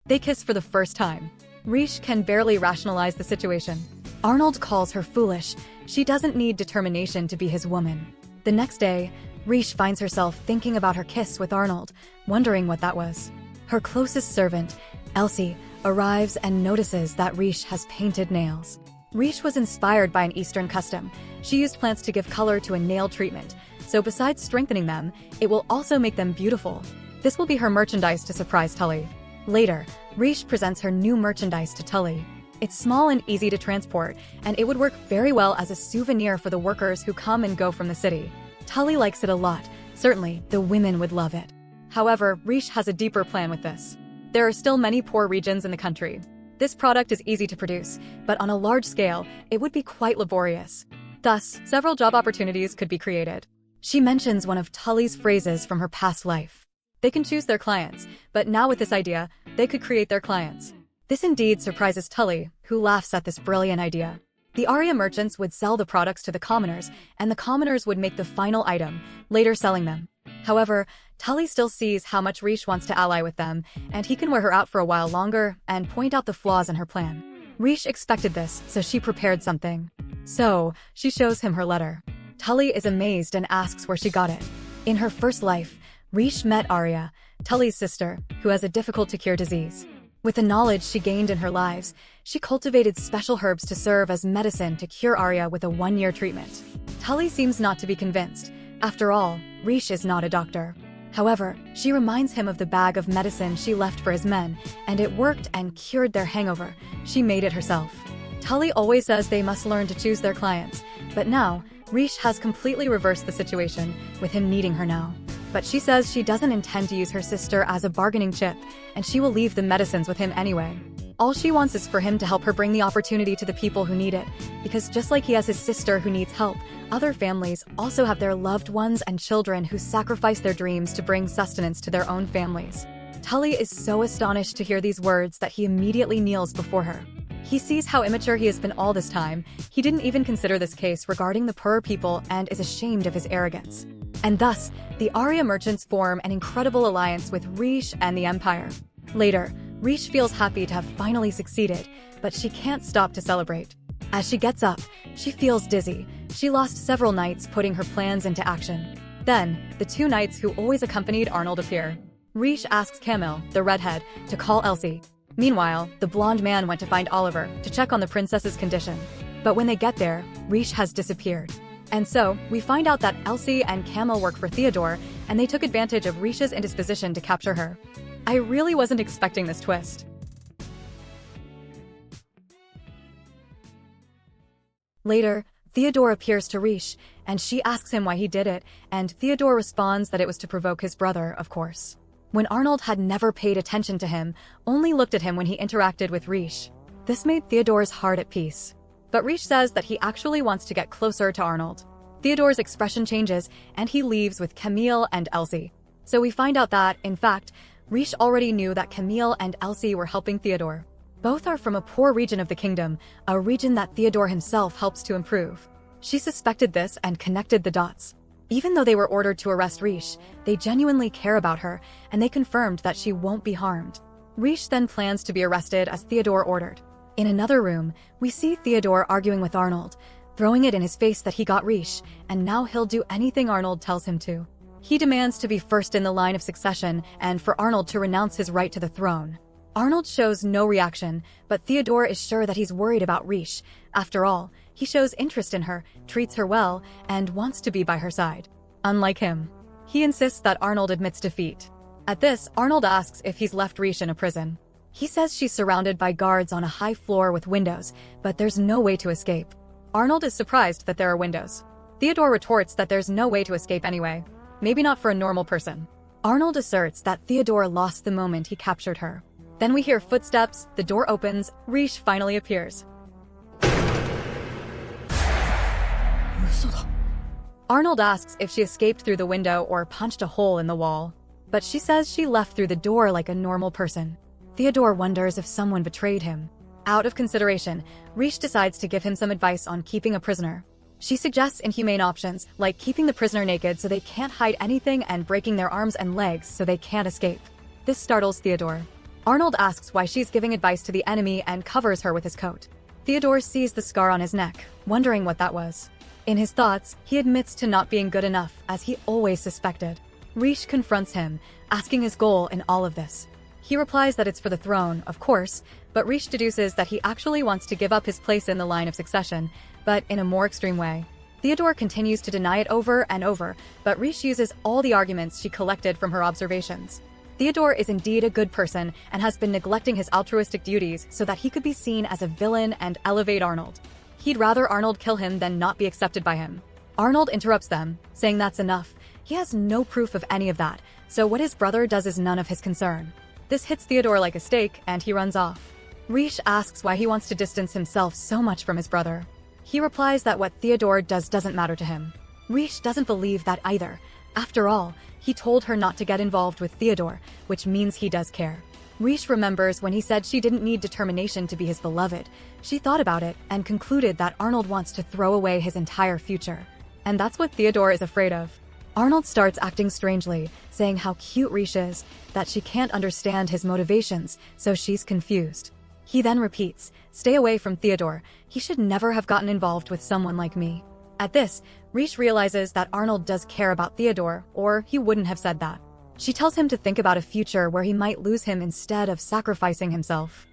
they kiss for the first time. Rishe can barely rationalize the situation. Arnold calls her foolish. She doesn't need determination to be his woman. The next day, Rishe finds herself thinking about her kiss with Arnold, wondering what that was. Her closest servant, Elsie, arrives and notices that Rishe has painted nails. Rishe was inspired by an Eastern custom. She used plants to give color to a nail treatment, so besides strengthening them, it will also make them beautiful. This will be her merchandise to surprise Tully. Later, Rishe presents her new merchandise to Tully. It's small and easy to transport, and it would work very well as a souvenir for the workers who come and go from the city. Tully likes it a lot. Certainly, the women would love it. However, Rishe has a deeper plan with this. There are still many poor regions in the country. This product is easy to produce, but on a large scale, it would be quite laborious. Thus, several job opportunities could be created. She mentions one of Tully's phrases from her past life. They can choose their clients, but now with this idea, they could create their clients. This indeed surprises Tully, who laughs at this brilliant idea. The Arya merchants would sell the products to the commoners, and the commoners would make the final item, later selling them. However, Tully still sees how much Rishe wants to ally with them, and he can wear her out for a while longer and point out the flaws in her plan. Rishe expected this, so she prepared something. So, she shows him her letter. Tully is amazed and asks where she got it. In her first life, Rishe met Arya, Tully's sister, who has a difficult-to-cure disease. With the knowledge she gained in her lives, she cultivated special herbs to serve as medicine to cure Arya with a 1-year treatment. Tully seems not to be convinced. After all, Rishe is not a doctor. However, she reminds him of the bag of medicine she left for his men, and it worked and cured their hangover. She made it herself. Tully always says they must learn to choose their clients, but now, Rishe has completely reversed the situation, with him needing her now. But she says she doesn't intend to use her sister as a bargaining chip, and she will leave the medicines with him anyway. All she wants is for him to help her bring the opportunity to the people who need it, because just like he has his sister who needs help, other families also have their loved ones and children who sacrifice their dreams to bring sustenance to their own families. Tully is so astonished to hear these words that he immediately kneels before her. He sees how immature he has been all this time. He didn't even consider this case regarding the poorer people and is ashamed of his arrogance. And thus, the Arya merchants form an incredible alliance with Rishe and the Empire. Later, Rishe feels happy to have finally succeeded, but she can't stop to celebrate. As she gets up, she feels dizzy. She lost several knights putting her plans into action. Then, the 2 knights who always accompanied Arnold appear. Rishe asks Camille, the redhead, to call Elsie. Meanwhile, the blonde man went to find Oliver to check on the princess's condition. But when they get there, Rishe has disappeared. And so, we find out that Elsie and Camille work for Theodore, and they took advantage of Rishe's indisposition to capture her. I really wasn't expecting this twist. Later, Theodore appears to Rishe, and she asks him why he did it, and Theodore responds that it was to provoke his brother, of course. When Arnold had never paid attention to him, only looked at him when he interacted with Rishe. This made Theodore's heart at peace. But Rishe says that he actually wants to get closer to Arnold. Theodore's expression changes, and he leaves with Camille and Elsie. So we find out that, in fact, Rishe already knew that Camille and Elsie were helping Theodore. Both are from a poor region of the kingdom, a region that Theodore himself helps to improve. She suspected this and connected the dots. Even though they were ordered to arrest Rishe, they genuinely care about her, and they confirmed that she won't be harmed. Rishe then plans to be arrested as Theodore ordered. In another room, we see Theodore arguing with Arnold, throwing it in his face that he got Rishe, and now he'll do anything Arnold tells him to. He demands to be first in the line of succession and for Arnold to renounce his right to the throne. Arnold shows no reaction, but Theodore is sure that he's worried about Rishe. After all, he shows interest in her, treats her well, and wants to be by her side. Unlike him, he insists that Arnold admits defeat. At this, Arnold asks if he's left Rishe in a prison. He says she's surrounded by guards on a high floor with windows, but there's no way to escape. Arnold is surprised that there are windows. Theodore retorts that there's no way to escape anyway. Maybe not for a normal person. Arnold asserts that Theodore lost the moment he captured her. Then we hear footsteps, the door opens, Rishe finally appears. Arnold asks if she escaped through the window or punched a hole in the wall. But she says she left through the door like a normal person. Theodore wonders if someone betrayed him. Out of consideration, Rishe decides to give him some advice on keeping a prisoner. She suggests inhumane options, like keeping the prisoner naked so they can't hide anything and breaking their arms and legs so they can't escape. This startles Theodore. Arnold asks why she's giving advice to the enemy and covers her with his coat. Theodore sees the scar on his neck, wondering what that was. In his thoughts, he admits to not being good enough, as he always suspected. Rishe confronts him, asking his goal in all of this. He replies that it's for the throne, of course, but Rishe deduces that he actually wants to give up his place in the line of succession, but in a more extreme way. Theodore continues to deny it over and over, but Rishe uses all the arguments she collected from her observations. Theodore is indeed a good person and has been neglecting his altruistic duties so that he could be seen as a villain and elevate Arnold. He'd rather Arnold kill him than not be accepted by him. Arnold interrupts them, saying that's enough. He has no proof of any of that, so what his brother does is none of his concern. This hits Theodore like a stake, and he runs off. Rishe asks why he wants to distance himself so much from his brother. He replies that what Theodore does doesn't matter to him. Rishe doesn't believe that either. After all, he told her not to get involved with Theodore, which means he does care. Rishe remembers when he said she didn't need determination to be his beloved. She thought about it and concluded that Arnold wants to throw away his entire future. And that's what Theodore is afraid of. Arnold starts acting strangely, saying how cute Rishe is, that she can't understand his motivations, so she's confused. He then repeats, "Stay away from Theodore. He should never have gotten involved with someone like me." At this, Rishe realizes that Arnold does care about Theodore, or he wouldn't have said that. She tells him to think about a future where he might lose him instead of sacrificing himself.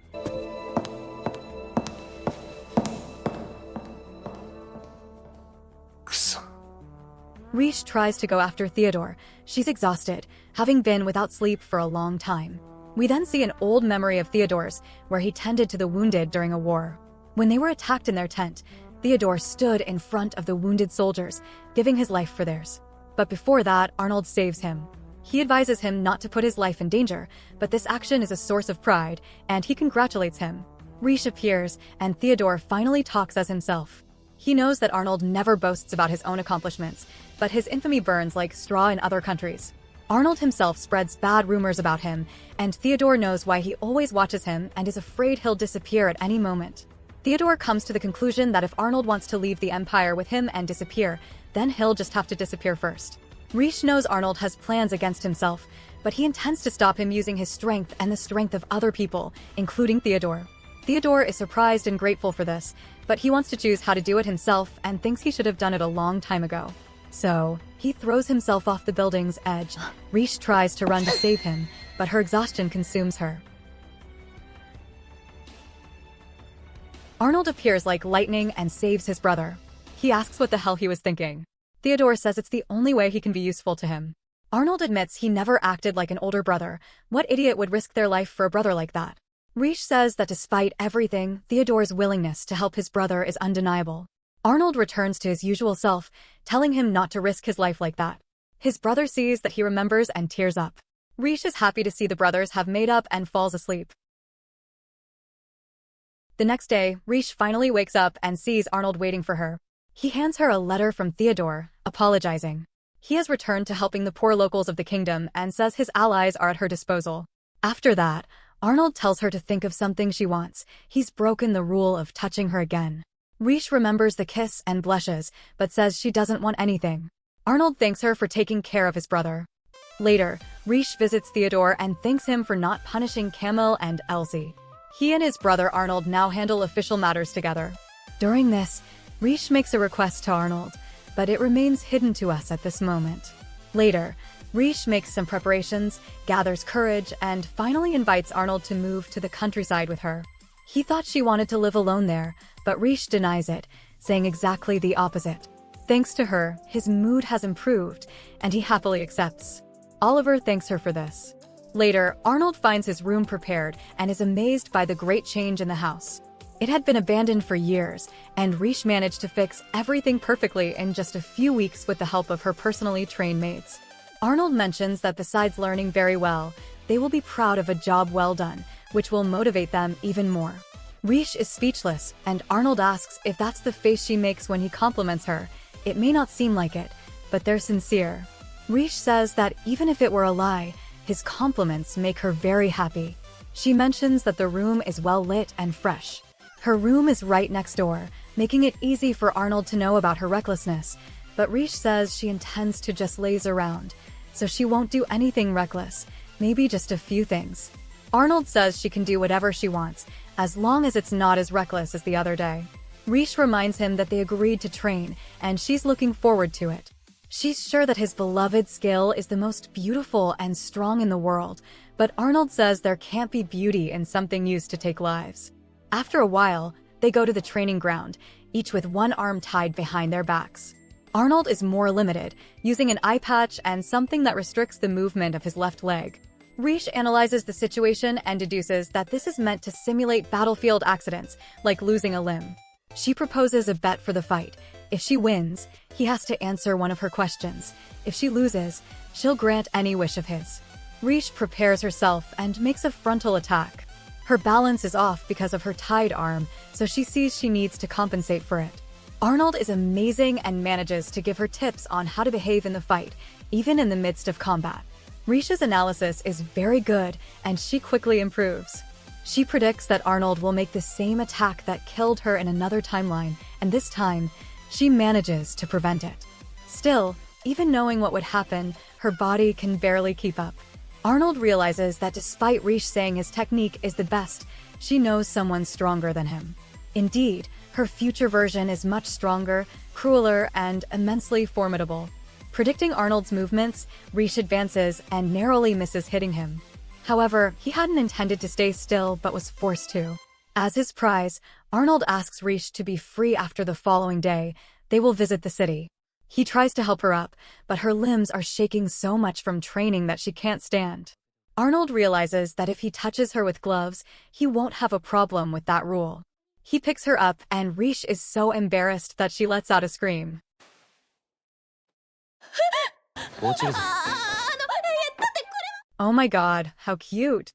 Rishe tries to go after Theodore. She's exhausted, having been without sleep for a long time. We then see an old memory of Theodore's, where he tended to the wounded during a war. When they were attacked in their tent, Theodore stood in front of the wounded soldiers, giving his life for theirs. But before that, Arnold saves him. He advises him not to put his life in danger, but this action is a source of pride, and he congratulates him. Rishe appears, and Theodore finally talks as himself. He knows that Arnold never boasts about his own accomplishments, but his infamy burns like straw in other countries. Arnold himself spreads bad rumors about him, and Theodore knows why he always watches him and is afraid he'll disappear at any moment. Theodore comes to the conclusion that if Arnold wants to leave the Empire with him and disappear, then he'll just have to disappear first. Rishe knows Arnold has plans against himself, but he intends to stop him using his strength and the strength of other people, including Theodore. Theodore is surprised and grateful for this, but he wants to choose how to do it himself and thinks he should have done it a long time ago. So, he throws himself off the building's edge. Rishe tries to run to save him, but her exhaustion consumes her. Arnold appears like lightning and saves his brother. He asks what the hell he was thinking. Theodore says it's the only way he can be useful to him. Arnold admits he never acted like an older brother. What idiot would risk their life for a brother like that? Rishe says that despite everything, Theodore's willingness to help his brother is undeniable. Arnold returns to his usual self, telling him not to risk his life like that. His brother sees that he remembers and tears up. Rishe is happy to see the brothers have made up and falls asleep. The next day, Rishe finally wakes up and sees Arnold waiting for her. He hands her a letter from Theodore, apologizing. He has returned to helping the poor locals of the kingdom and says his allies are at her disposal. After that, Arnold tells her to think of something she wants. He's broken the rule of touching her again. Rishe remembers the kiss and blushes, but says she doesn't want anything. Arnold thanks her for taking care of his brother. Later, Rishe visits Theodore and thanks him for not punishing Camille and Elsie. He and his brother Arnold now handle official matters together. During this, Rishe makes a request to Arnold, but it remains hidden to us at this moment. Later, Rishe makes some preparations, gathers courage, and finally invites Arnold to move to the countryside with her. He thought she wanted to live alone there, but Rishe denies it, saying exactly the opposite. Thanks to her, his mood has improved, and he happily accepts. Oliver thanks her for this. Later, Arnold finds his room prepared and is amazed by the great change in the house. It had been abandoned for years, and Rishe managed to fix everything perfectly in just a few weeks with the help of her personally trained maids. Arnold mentions that besides learning very well, they will be proud of a job well done, which will motivate them even more. Rishe is speechless, and Arnold asks if that's the face she makes when he compliments her. It may not seem like it, but they're sincere. Rishe says that even if it were a lie, his compliments make her very happy. She mentions that the room is well lit and fresh. Her room is right next door, making it easy for Arnold to know about her recklessness, but Rishe says she intends to just laze around, so she won't do anything reckless, maybe just a few things. Arnold says she can do whatever she wants, as long as it's not as reckless as the other day. Rishe reminds him that they agreed to train, and she's looking forward to it. She's sure that his beloved skill is the most beautiful and strong in the world, but Arnold says there can't be beauty in something used to take lives. After a while, they go to the training ground, each with one arm tied behind their backs. Arnold is more limited, using an eye patch and something that restricts the movement of his left leg. Rishe analyzes the situation and deduces that this is meant to simulate battlefield accidents, like losing a limb. She proposes a bet for the fight. If she wins, he has to answer one of her questions. If she loses, she'll grant any wish of his. Rishe prepares herself and makes a frontal attack. Her balance is off because of her tied arm, so she sees she needs to compensate for it. Arnold is amazing and manages to give her tips on how to behave in the fight, even in the midst of combat. Rishe's analysis is very good, and she quickly improves. She predicts that Arnold will make the same attack that killed her in another timeline, and this time, she manages to prevent it. Still, even knowing what would happen, her body can barely keep up. Arnold realizes that despite Rishe saying his technique is the best, she knows someone stronger than him. Indeed, her future version is much stronger, crueler, and immensely formidable. Predicting Arnold's movements, Rishe advances and narrowly misses hitting him. However, he hadn't intended to stay still but was forced to. As his prize, Arnold asks Rishe to be free after the following day. They will visit the city. He tries to help her up, but her limbs are shaking so much from training that she can't stand. Arnold realizes that if he touches her with gloves, he won't have a problem with that rule. He picks her up, and Rishe is so embarrassed that she lets out a scream. Oh my god, how cute!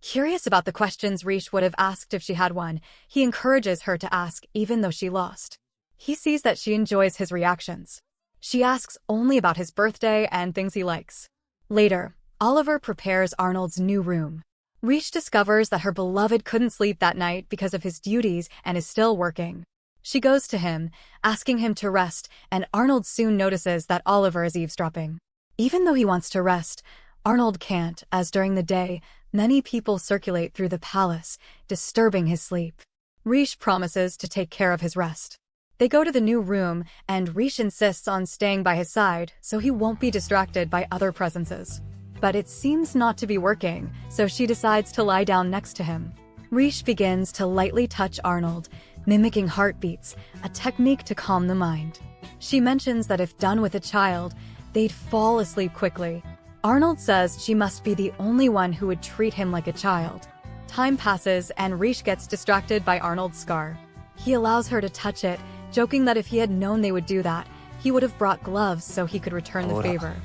Curious about the questions Rishe would have asked if she had one, he encourages her to ask even though she lost. He sees that she enjoys his reactions. She asks only about his birthday and things he likes. Later, Oliver prepares Arnold's new room. Rishe discovers that her beloved couldn't sleep that night because of his duties and is still working. She goes to him, asking him to rest, and Arnold soon notices that Oliver is eavesdropping. Even though he wants to rest, Arnold can't, as during the day, many people circulate through the palace, disturbing his sleep. Rishe promises to take care of his rest. They go to the new room, and Rishe insists on staying by his side so he won't be distracted by other presences. But it seems not to be working, so she decides to lie down next to him. Rishe begins to lightly touch Arnold, mimicking heartbeats, a technique to calm the mind. She mentions that if done with a child, they'd fall asleep quickly. Arnold says she must be the only one who would treat him like a child. Time passes and Rishe gets distracted by Arnold's scar. He allows her to touch it, joking that if he had known they would do that, he would have brought gloves so he could return the favor.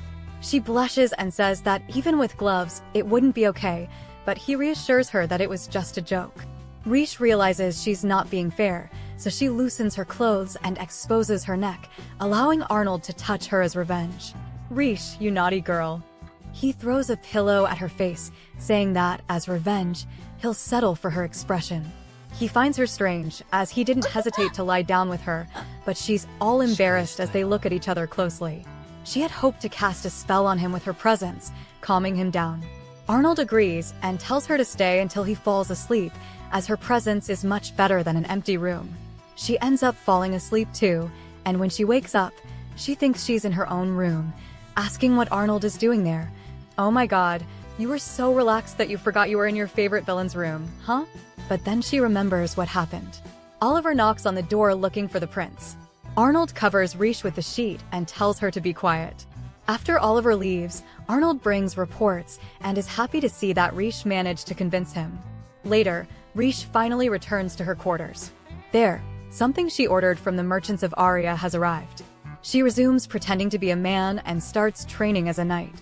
She blushes and says that even with gloves, it wouldn't be okay, but he reassures her that it was just a joke. Rishe realizes she's not being fair, so she loosens her clothes and exposes her neck, allowing Arnold to touch her as revenge. "Rishe, you naughty girl." He throws a pillow at her face, saying that, as revenge, he'll settle for her expression. He finds her strange, as he didn't hesitate to lie down with her, but she's all embarrassed as they look at each other closely. She had hoped to cast a spell on him with her presence, calming him down. Arnold agrees and tells her to stay until he falls asleep, as her presence is much better than an empty room. She ends up falling asleep too, and when she wakes up, she thinks she's in her own room, asking what Arnold is doing there. "Oh my god, you were so relaxed that you forgot you were in your favorite villain's room, huh?" But then she remembers what happened. Oliver knocks on the door looking for the prince. Arnold covers Rishe with the sheet and tells her to be quiet. After Oliver leaves, Arnold brings reports and is happy to see that Rishe managed to convince him. Later, Rishe finally returns to her quarters. There, something she ordered from the merchants of Aria has arrived. She resumes pretending to be a man and starts training as a knight.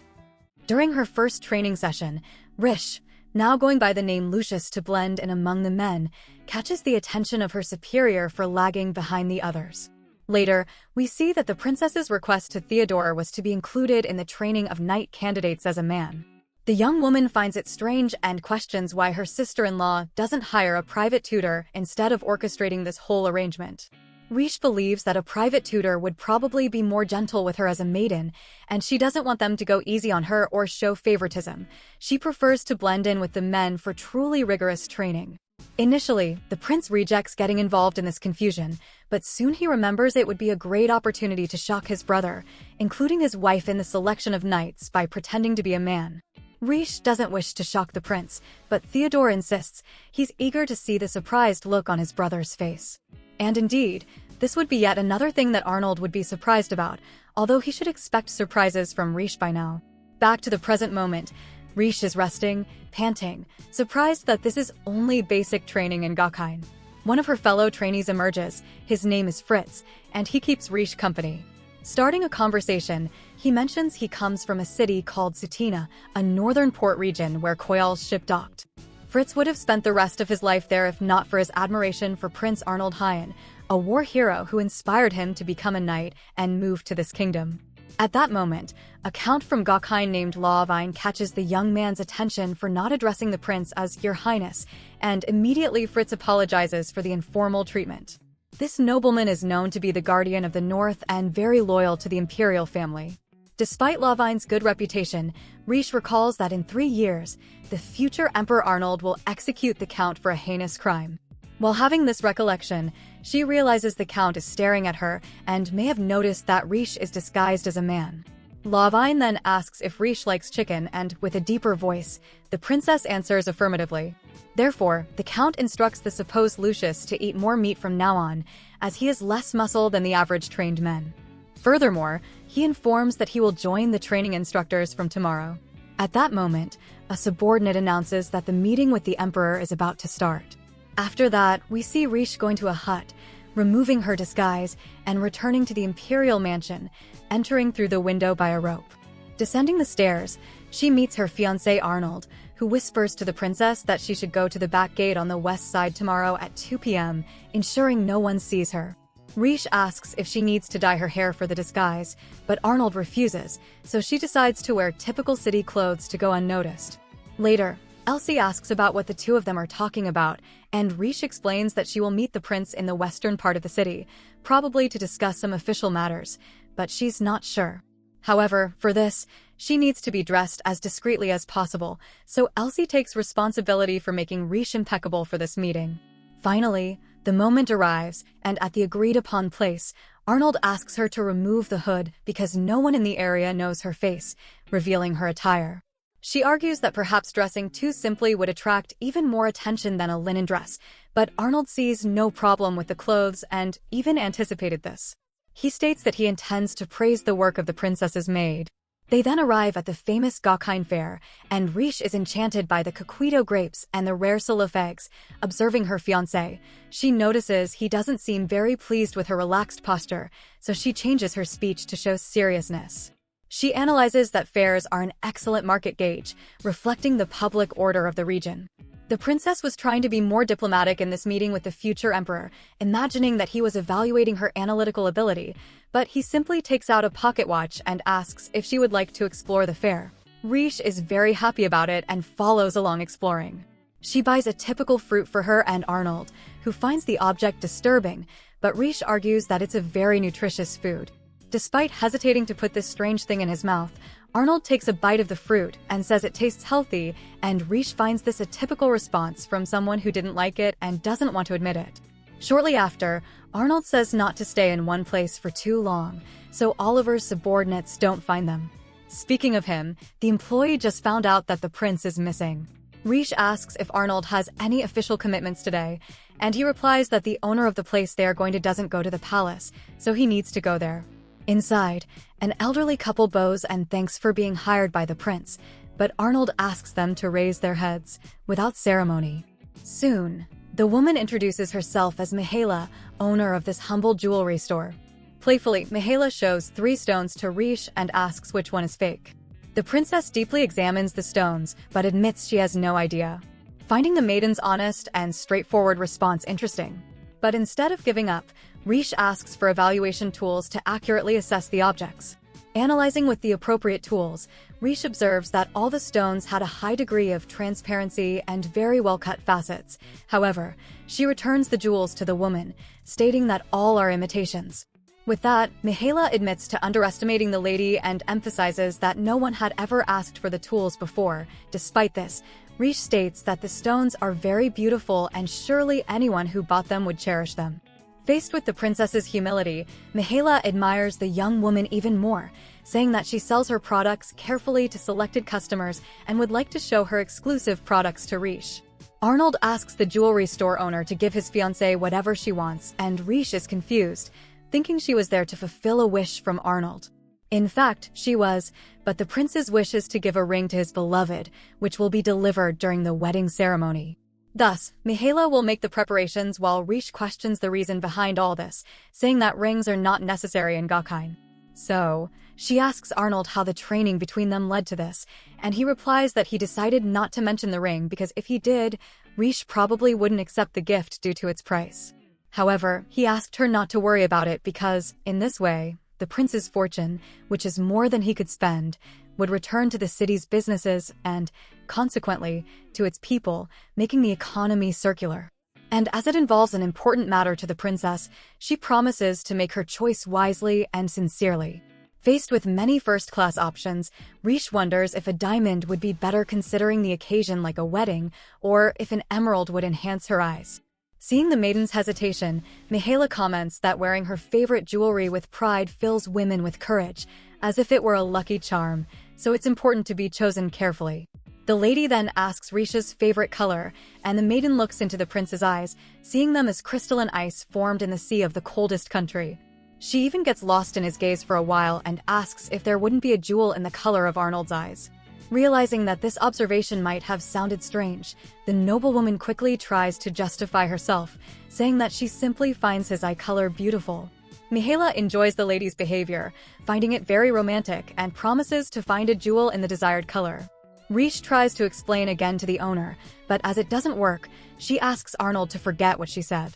During her first training session, Rishe, now going by the name Lucius to blend in among the men, catches the attention of her superior for lagging behind the others. Later, we see that the princess's request to Theodore was to be included in the training of knight candidates as a man. The young woman finds it strange and questions why her sister-in-law doesn't hire a private tutor instead of orchestrating this whole arrangement. Rishe believes that a private tutor would probably be more gentle with her as a maiden, and she doesn't want them to go easy on her or show favoritism. She prefers to blend in with the men for truly rigorous training. Initially, the prince rejects getting involved in this confusion, but soon he remembers it would be a great opportunity to shock his brother, including his wife in the selection of knights, by pretending to be a man. Rishe doesn't wish to shock the prince, but Theodore insists. He's eager to see the surprised look on his brother's face. And indeed, this would be yet another thing that Arnold would be surprised about, although he should expect surprises from Rishe by now. Back to the present moment, Rishe is resting, panting, surprised that this is only basic training in Gakuen. One of her fellow trainees emerges. His name is Fritz, and he keeps Rishe company. Starting a conversation, he mentions he comes from a city called Sutina, a northern port region where Koyal's ship docked. Fritz would have spent the rest of his life there if not for his admiration for Prince Arnold Hyen, a war hero who inspired him to become a knight and move to this kingdom. At that moment, a count from Gakuen named Lavine catches the young man's attention for not addressing the prince as Your Highness, and immediately Fritz apologizes for the informal treatment. This nobleman is known to be the guardian of the North and very loyal to the imperial family. Despite Lavine's good reputation, Rishe recalls that in 3 years, the future Emperor Arnold will execute the Count for a heinous crime. While having this recollection, she realizes the Count is staring at her and may have noticed that Rishe is disguised as a man. Lavine then asks if Rishe likes chicken and, with a deeper voice, the princess answers affirmatively. Therefore, the Count instructs the supposed Lucius to eat more meat from now on, as he has less muscle than the average trained men. Furthermore, he informs that he will join the training instructors from tomorrow. At that moment, a subordinate announces that the meeting with the Emperor is about to start. After that, we see Rishe going to a hut, removing her disguise, and returning to the imperial mansion, entering through the window by a rope. Descending the stairs, she meets her fiancé Arnold, who whispers to the princess that she should go to the back gate on the west side tomorrow at 2 p.m., ensuring no one sees her. Rishe asks if she needs to dye her hair for the disguise, but Arnold refuses, so she decides to wear typical city clothes to go unnoticed. Later, Elsie asks about what the two of them are talking about, and Rishe explains that she will meet the prince in the western part of the city, probably to discuss some official matters, but she's not sure. However, for this, she needs to be dressed as discreetly as possible, so Elsie takes responsibility for making Rishe impeccable for this meeting. Finally, the moment arrives, and at the agreed-upon place, Arnold asks her to remove the hood because no one in the area knows her face, revealing her attire. She argues that perhaps dressing too simply would attract even more attention than a linen dress, but Arnold sees no problem with the clothes and even anticipated this. He states that he intends to praise the work of the princess's maid. They then arrive at the famous Gakuen fair, and Rishe is enchanted by the coquito grapes and the rare saluf eggs. Observing her fiancé, she notices he doesn't seem very pleased with her relaxed posture, so she changes her speech to show seriousness. She analyzes that fairs are an excellent market gauge, reflecting the public order of the region. The princess was trying to be more diplomatic in this meeting with the future emperor, imagining that he was evaluating her analytical ability, but he simply takes out a pocket watch and asks if she would like to explore the fair. Rishe is very happy about it and follows along exploring. She buys a typical fruit for her and Arnold, who finds the object disturbing, but Rishe argues that it's a very nutritious food. Despite hesitating to put this strange thing in his mouth, Arnold takes a bite of the fruit and says it tastes healthy, and Rishe finds this a typical response from someone who didn't like it and doesn't want to admit it. Shortly after, Arnold says not to stay in one place for too long, so Oliver's subordinates don't find them. Speaking of him, the employee just found out that the prince is missing. Rishe asks if Arnold has any official commitments today, and he replies that the owner of the place they are going to doesn't go to the palace, so he needs to go there. Inside, an elderly couple bows and thanks for being hired by the prince, but Arnold asks them to raise their heads, without ceremony. Soon, the woman introduces herself as Mihaela, owner of this humble jewelry store. Playfully, Mihaela shows 3 stones to Rishe and asks which one is fake. The princess deeply examines the stones, but admits she has no idea, finding the maiden's honest and straightforward response interesting. But instead of giving up, Rishe asks for evaluation tools to accurately assess the objects. Analyzing with the appropriate tools, Rishe observes that all the stones had a high degree of transparency and very well-cut facets. However, she returns the jewels to the woman, stating that all are imitations. With that, Mihaela admits to underestimating the lady and emphasizes that no one had ever asked for the tools before. Despite this, Rishe states that the stones are very beautiful and surely anyone who bought them would cherish them. Faced with the princess's humility, Mihaela admires the young woman even more, saying that she sells her products carefully to selected customers and would like to show her exclusive products to Rishe. Arnold asks the jewelry store owner to give his fiancée whatever she wants, and Rishe is confused, thinking she was there to fulfill a wish from Arnold. In fact, she was, but the prince's wish is to give a ring to his beloved, which will be delivered during the wedding ceremony. Thus, Mihaela will make the preparations while Rishe questions the reason behind all this, saying that rings are not necessary in Gakuen. So, she asks Arnold how the training between them led to this, and he replies that he decided not to mention the ring because if he did, Rishe probably wouldn't accept the gift due to its price. However, he asked her not to worry about it because, in this way, the prince's fortune, which is more than he could spend, would return to the city's businesses and, consequently, to its people, making the economy circular. And as it involves an important matter to the princess, she promises to make her choice wisely and sincerely. Faced with many first-class options, Rishe wonders if a diamond would be better considering the occasion like a wedding, or if an emerald would enhance her eyes. Seeing the maiden's hesitation, Mihaela comments that wearing her favorite jewelry with pride fills women with courage, as if it were a lucky charm, so it's important to be chosen carefully. The lady then asks Rishe's favorite color, and the maiden looks into the prince's eyes, seeing them as crystalline ice formed in the sea of the coldest country. She even gets lost in his gaze for a while and asks if there wouldn't be a jewel in the color of Arnold's eyes. Realizing that this observation might have sounded strange, the noblewoman quickly tries to justify herself, saying that she simply finds his eye color beautiful. Mihaela enjoys the lady's behavior, finding it very romantic, and promises to find a jewel in the desired color. Rishe tries to explain again to the owner, but as it doesn't work, she asks Arnold to forget what she said.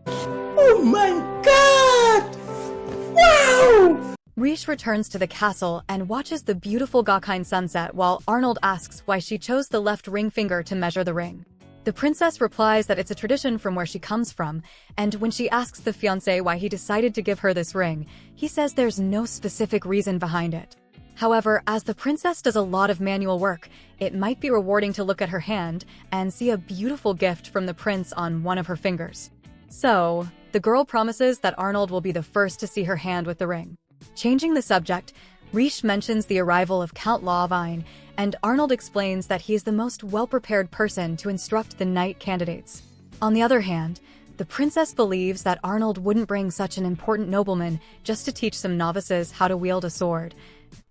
Oh my god! Wow! Rishe returns to the castle and watches the beautiful Gakuen sunset while Arnold asks why she chose the left ring finger to measure the ring. The princess replies that it's a tradition from where she comes from, and when she asks the fiancé why he decided to give her this ring, he says there's no specific reason behind it. However, as the princess does a lot of manual work, it might be rewarding to look at her hand and see a beautiful gift from the prince on one of her fingers. So, the girl promises that Arnold will be the first to see her hand with the ring. Changing the subject, Rishe mentions the arrival of Count Lawvine, and Arnold explains that he is the most well-prepared person to instruct the knight candidates. On the other hand, the princess believes that Arnold wouldn't bring such an important nobleman just to teach some novices how to wield a sword.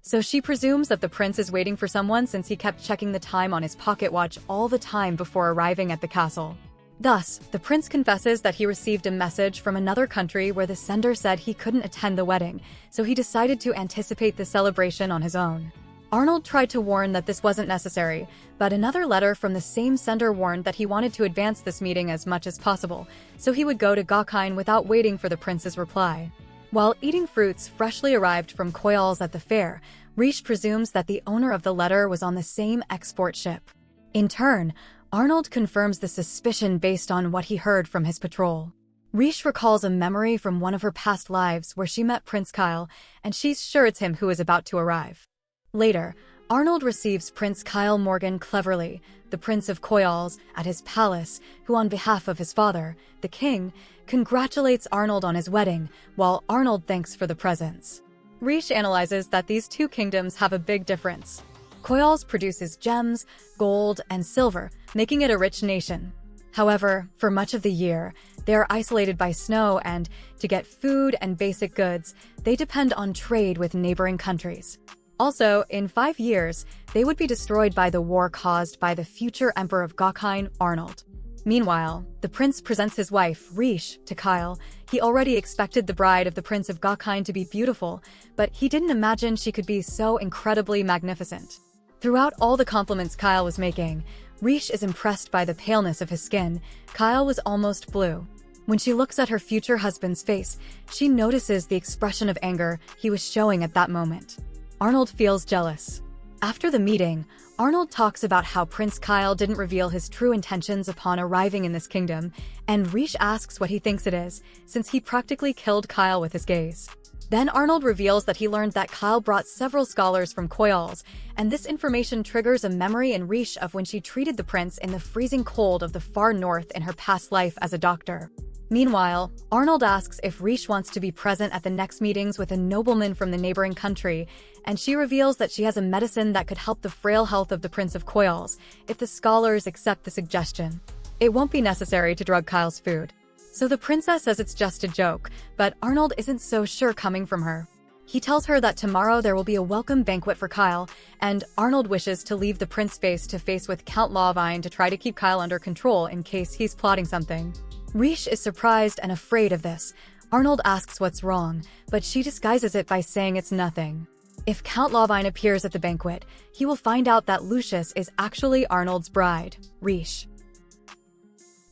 So she presumes that the prince is waiting for someone since he kept checking the time on his pocket watch all the time before arriving at the castle. Thus, the prince confesses that he received a message from another country where the sender said he couldn't attend the wedding, so he decided to anticipate the celebration on his own. Arnold tried to warn that this wasn't necessary, but another letter from the same sender warned that he wanted to advance this meeting as much as possible, so he would go to Gakine without waiting for the prince's reply. While eating fruits freshly arrived from Koyals at the fair, Rishe presumes that the owner of the letter was on the same export ship. In turn, Arnold confirms the suspicion based on what he heard from his patrol. Rishe recalls a memory from one of her past lives where she met Prince Kyle, and she's sure it's him who is about to arrive. Later, Arnold receives Prince Kyle Morgan Cleverly, the Prince of Koyals, at his palace, who on behalf of his father, the king, congratulates Arnold on his wedding, while Arnold thanks for the presents. Rishe analyzes that these two kingdoms have a big difference. Koyals produces gems, gold, and silver, making it a rich nation. However, for much of the year, they are isolated by snow and, to get food and basic goods, they depend on trade with neighboring countries. Also, in 5 years, they would be destroyed by the war caused by the future Emperor of Gakine, Arnold. Meanwhile, the prince presents his wife, Rishe, to Kyle. He already expected the bride of the Prince of Gakine to be beautiful, but he didn't imagine she could be so incredibly magnificent. Throughout all the compliments Kyle was making, Rishe is impressed by the paleness of his skin. Kyle was almost blue. When she looks at her future husband's face, she notices the expression of anger he was showing at that moment. Arnold feels jealous. After the meeting, Arnold talks about how Prince Kyle didn't reveal his true intentions upon arriving in this kingdom, and Rishe asks what he thinks it is, since he practically killed Kyle with his gaze. Then Arnold reveals that he learned that Kyle brought several scholars from Koyals, and this information triggers a memory in Rishe of when she treated the prince in the freezing cold of the far north in her past life as a doctor. Meanwhile, Arnold asks if Rishe wants to be present at the next meetings with a nobleman from the neighboring country, and she reveals that she has a medicine that could help the frail health of the Prince of Koyals if the scholars accept the suggestion. It won't be necessary to drug Kyle's food. So the princess says it's just a joke, but Arnold isn't so sure coming from her. He tells her that tomorrow there will be a welcome banquet for Kyle, and Arnold wishes to leave the prince face to face with Count Lawvine to try to keep Kyle under control in case he's plotting something. Rishe is surprised and afraid of this. Arnold asks what's wrong, but she disguises it by saying it's nothing. If Count Lawvine appears at the banquet, he will find out that Lucius is actually Arnold's bride, Rishe.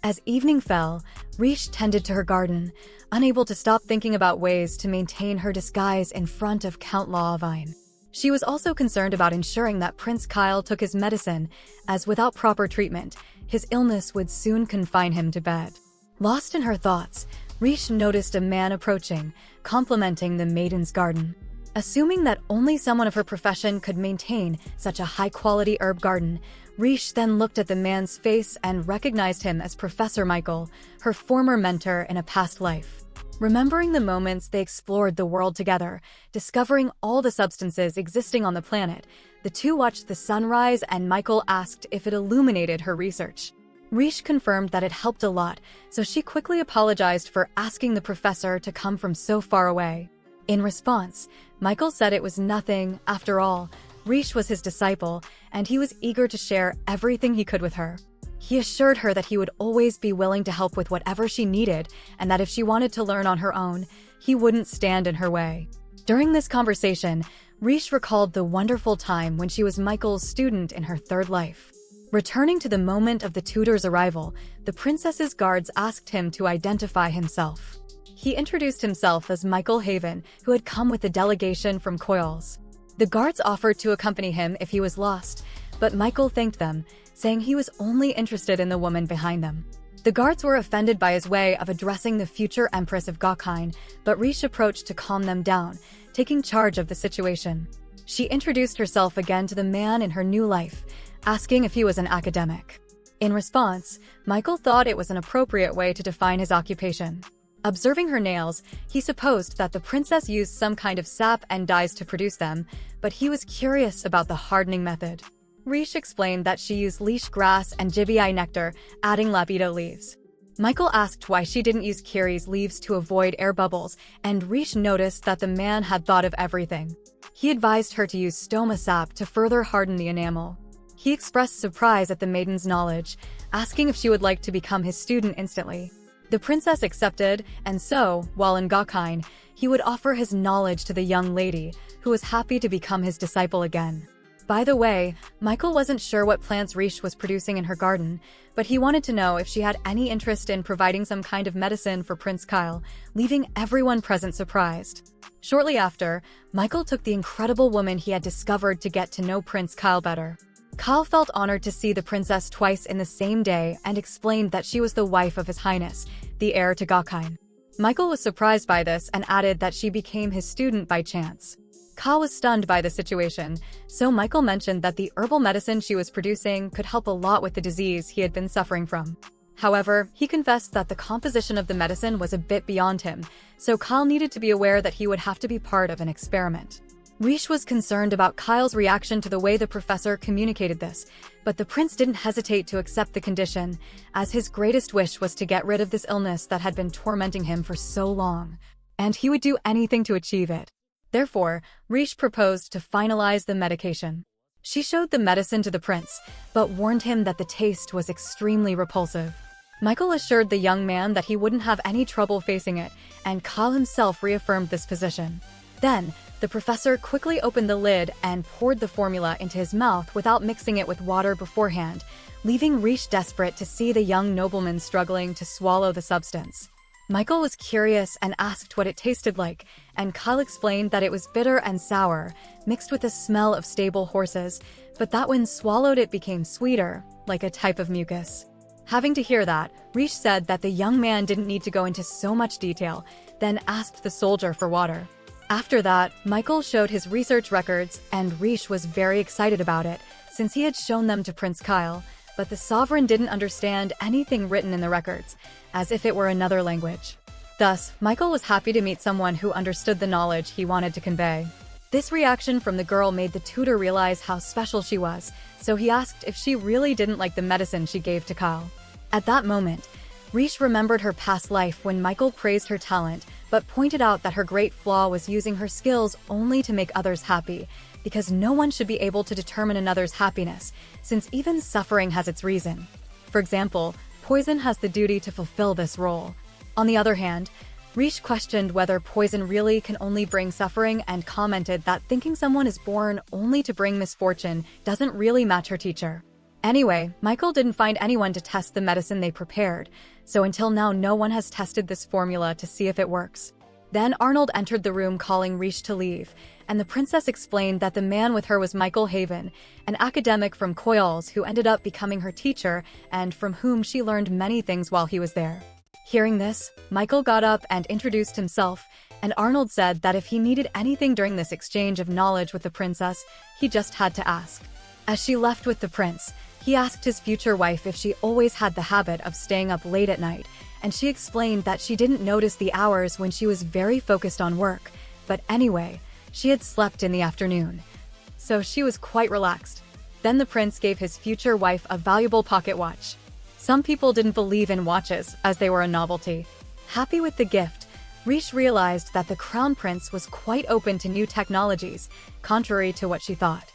As evening fell, Rishe tended to her garden, unable to stop thinking about ways to maintain her disguise in front of Count Lawvine. She was also concerned about ensuring that Prince Kyle took his medicine, as without proper treatment, his illness would soon confine him to bed. Lost in her thoughts, Rishe noticed a man approaching, complimenting the maiden's garden. Assuming that only someone of her profession could maintain such a high-quality herb garden, Rishe then looked at the man's face and recognized him as Professor Michael, her former mentor in a past life. Remembering the moments they explored the world together, discovering all the substances existing on the planet, the two watched the sunrise and Michael asked if it illuminated her research. Rishe confirmed that it helped a lot, so she quickly apologized for asking the professor to come from so far away. In response, Michael said it was nothing. After all, Rishe was his disciple, and he was eager to share everything he could with her. He assured her that he would always be willing to help with whatever she needed, and that if she wanted to learn on her own, he wouldn't stand in her way. During this conversation, Rishe recalled the wonderful time when she was Michael's student in her third life. Returning to the moment of the tutor's arrival, the princess's guards asked him to identify himself. He introduced himself as Michael Haven, who had come with the delegation from Koyals. The guards offered to accompany him if he was lost, but Michael thanked them, saying he was only interested in the woman behind them. The guards were offended by his way of addressing the future Empress of Gakine, but Rishe approached to calm them down, taking charge of the situation. She introduced herself again to the man in her new life, asking if he was an academic. In response, Michael thought it was an appropriate way to define his occupation. Observing her nails, he supposed that the princess used some kind of sap and dyes to produce them, but he was curious about the hardening method. Rishe explained that she used leash grass and gibii nectar, adding lapido leaves. Michael asked why she didn't use kiri's leaves to avoid air bubbles, and Rishe noticed that the man had thought of everything. He advised her to use stoma sap to further harden the enamel. He expressed surprise at the maiden's knowledge, asking if she would like to become his student instantly. The princess accepted, and so, while in Gakine, he would offer his knowledge to the young lady, who was happy to become his disciple again. By the way, Michael wasn't sure what plants Rishe was producing in her garden, but he wanted to know if she had any interest in providing some kind of medicine for Prince Kyle, leaving everyone present surprised. Shortly after, Michael took the incredible woman he had discovered to get to know Prince Kyle better. Kyle felt honored to see the princess twice in the same day and explained that she was the wife of His Highness, the heir to Gakhain. Michael was surprised by this and added that she became his student by chance. Kyle was stunned by the situation, so Michael mentioned that the herbal medicine she was producing could help a lot with the disease he had been suffering from. However, he confessed that the composition of the medicine was a bit beyond him, so Kyle needed to be aware that he would have to be part of an experiment. Rishe was concerned about Kyle's reaction to the way the professor communicated this, but the prince didn't hesitate to accept the condition, as his greatest wish was to get rid of this illness that had been tormenting him for so long, and he would do anything to achieve it. Therefore, Rishe proposed to finalize the medication. She showed the medicine to the prince, but warned him that the taste was extremely repulsive. Michael assured the young man that he wouldn't have any trouble facing it, and Kyle himself reaffirmed this position. Then, the professor quickly opened the lid and poured the formula into his mouth without mixing it with water beforehand, leaving Rishe desperate to see the young nobleman struggling to swallow the substance. Michael was curious and asked what it tasted like, and Kyle explained that it was bitter and sour, mixed with the smell of stable horses, but that when swallowed it became sweeter, like a type of mucus. Having to hear that, Rishe said that the young man didn't need to go into so much detail, then asked the soldier for water. After that, Michael showed his research records, and Rishe was very excited about it, since he had shown them to Prince Kyle, but the sovereign didn't understand anything written in the records, as if it were another language. Thus, Michael was happy to meet someone who understood the knowledge he wanted to convey. This reaction from the girl made the tutor realize how special she was, so he asked if she really didn't like the medicine she gave to Kyle. At that moment, Rishe remembered her past life when Michael praised her talent, but pointed out that her great flaw was using her skills only to make others happy, because no one should be able to determine another's happiness, since even suffering has its reason. For example, poison has the duty to fulfill this role. On the other hand, Rishe questioned whether poison really can only bring suffering and commented that thinking someone is born only to bring misfortune doesn't really match her teacher. Anyway, Michael didn't find anyone to test the medicine they prepared, so until now no one has tested this formula to see if it works. Then Arnold entered the room calling Rishe to leave, and the princess explained that the man with her was Michael Haven, an academic from Koyals who ended up becoming her teacher and from whom she learned many things while he was there. Hearing this, Michael got up and introduced himself, and Arnold said that if he needed anything during this exchange of knowledge with the princess, he just had to ask. As she left with the prince, he asked his future wife if she always had the habit of staying up late at night, and she explained that she didn't notice the hours when she was very focused on work, but anyway, she had slept in the afternoon. So she was quite relaxed. Then the prince gave his future wife a valuable pocket watch. Some people didn't believe in watches, as they were a novelty. Happy with the gift, Rishe realized that the crown prince was quite open to new technologies, contrary to what she thought.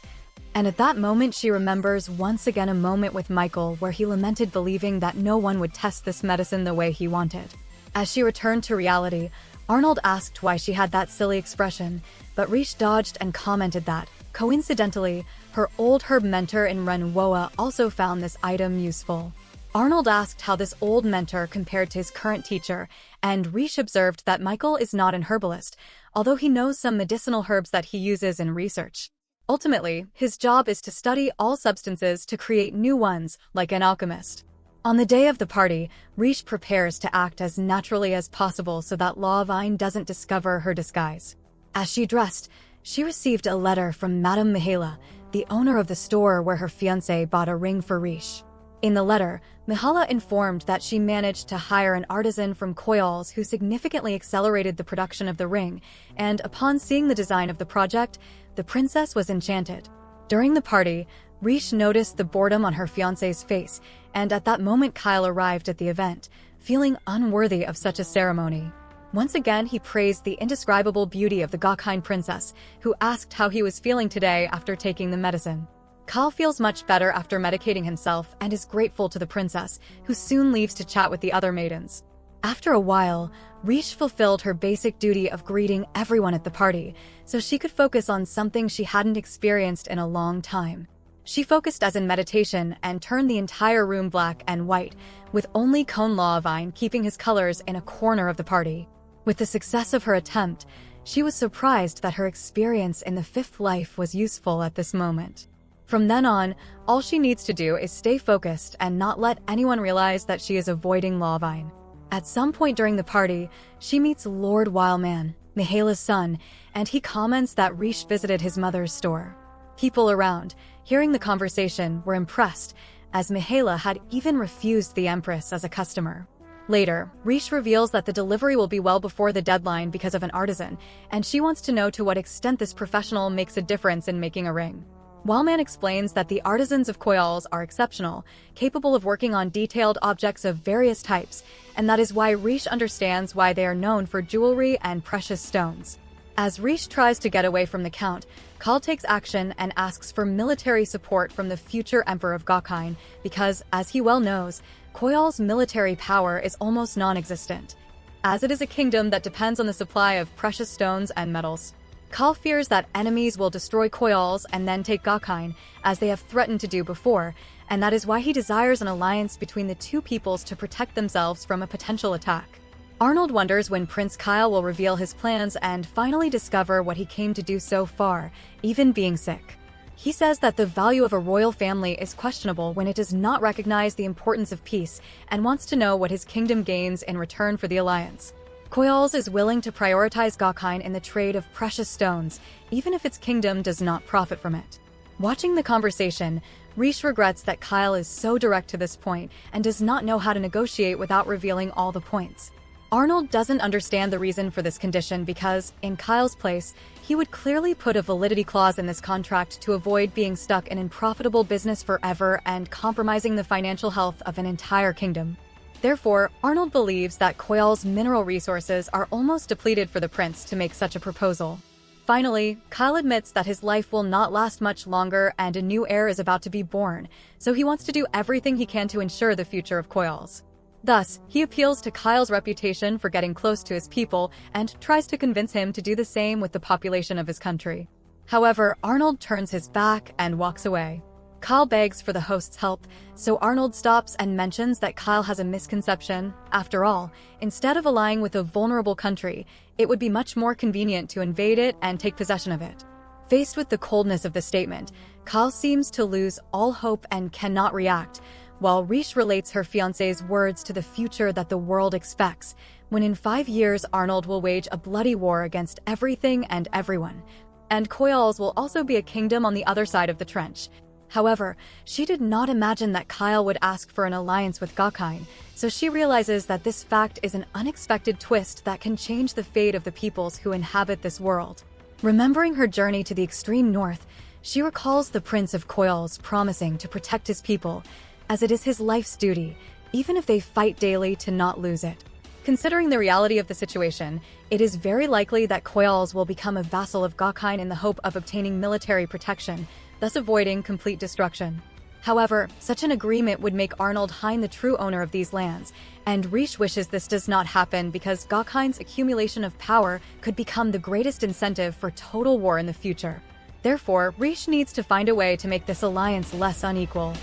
And at that moment she remembers once again a moment with Michael where he lamented believing that no one would test this medicine the way he wanted. As she returned to reality, Arnold asked why she had that silly expression, but Rishe dodged and commented that, coincidentally, her old herb mentor in Renwoa also found this item useful. Arnold asked how this old mentor compared to his current teacher, and Rishe observed that Michael is not an herbalist, although he knows some medicinal herbs that he uses in research. Ultimately, his job is to study all substances to create new ones, like an alchemist. On the day of the party, Rishe prepares to act as naturally as possible so that Lawvine doesn't discover her disguise. As she dressed, she received a letter from Madame Mihaela, the owner of the store where her fiancé bought a ring for Rishe. In the letter, Mihaela informed that she managed to hire an artisan from Koyals who significantly accelerated the production of the ring, and upon seeing the design of the project, the princess was enchanted. During the party, Rishe noticed the boredom on her fiancé's face, and at that moment Kyle arrived at the event, feeling unworthy of such a ceremony. Once again, he praised the indescribable beauty of the Gakhain princess, who asked how he was feeling today after taking the medicine. Kyle feels much better after medicating himself and is grateful to the princess, who soon leaves to chat with the other maidens. After a while, Rishe fulfilled her basic duty of greeting everyone at the party, so she could focus on something she hadn't experienced in a long time. She focused as in meditation and turned the entire room black and white, with only Cone Lawvine keeping his colors in a corner of the party. With the success of her attempt, she was surprised that her experience in the fifth life was useful at this moment. From then on, all she needs to do is stay focused and not let anyone realize that she is avoiding Lawvine. At some point during the party, she meets Lord Wildman, Mihaela's son, and he comments that Rishe visited his mother's store. People around, hearing the conversation, were impressed, as Mihaela had even refused the Empress as a customer. Later, Rishe reveals that the delivery will be well before the deadline because of an artisan, and she wants to know to what extent this professional makes a difference in making a ring. Wildman explains that the artisans of Koyals are exceptional, capable of working on detailed objects of various types, and that is why Rishe understands why they are known for jewelry and precious stones. As Rishe tries to get away from the Count, Kal takes action and asks for military support from the future Emperor of Gokine because, as he well knows, Koyal's military power is almost non-existent, as it is a kingdom that depends on the supply of precious stones and metals. Kal fears that enemies will destroy Koyals and then take Gokine, as they have threatened to do before, and that is why he desires an alliance between the two peoples to protect themselves from a potential attack. Arnold wonders when Prince Kyle will reveal his plans and finally discover what he came to do so far, even being sick. He says that the value of a royal family is questionable when it does not recognize the importance of peace and wants to know what his kingdom gains in return for the alliance. Koyals is willing to prioritize Gokine in the trade of precious stones, even if its kingdom does not profit from it. Watching the conversation, Rishe regrets that Kyle is so direct to this point and does not know how to negotiate without revealing all the points. Arnold doesn't understand the reason for this condition because, in Kyle's place, he would clearly put a validity clause in this contract to avoid being stuck in unprofitable business forever and compromising the financial health of an entire kingdom. Therefore, Arnold believes that Koyal's mineral resources are almost depleted for the prince to make such a proposal. Finally, Kyle admits that his life will not last much longer and a new heir is about to be born, so he wants to do everything he can to ensure the future of Koyals. Thus, he appeals to Kyle's reputation for getting close to his people and tries to convince him to do the same with the population of his country. However, Arnold turns his back and walks away. Kyle begs for the host's help, so Arnold stops and mentions that Kyle has a misconception. After all, instead of allying with a vulnerable country, it would be much more convenient to invade it and take possession of it. Faced with the coldness of the statement, Kyle seems to lose all hope and cannot react, while Rishe relates her fiancé's words to the future that the world expects, when in 5 years Arnold will wage a bloody war against everything and everyone, and Koyals will also be a kingdom on the other side of the trench. However, she did not imagine that Kyle would ask for an alliance with Gokine, so she realizes that this fact is an unexpected twist that can change the fate of the peoples who inhabit this world. Remembering her journey to the extreme north, she recalls the Prince of Koyals promising to protect his people, as it is his life's duty, even if they fight daily to not lose it. Considering the reality of the situation, it is very likely that Koyals will become a vassal of Gokine in the hope of obtaining military protection, thus avoiding complete destruction. However, such an agreement would make Arnold Hine the true owner of these lands, and Rishe wishes this does not happen because Gokine's accumulation of power could become the greatest incentive for total war in the future. Therefore, Rishe needs to find a way to make this alliance less unequal.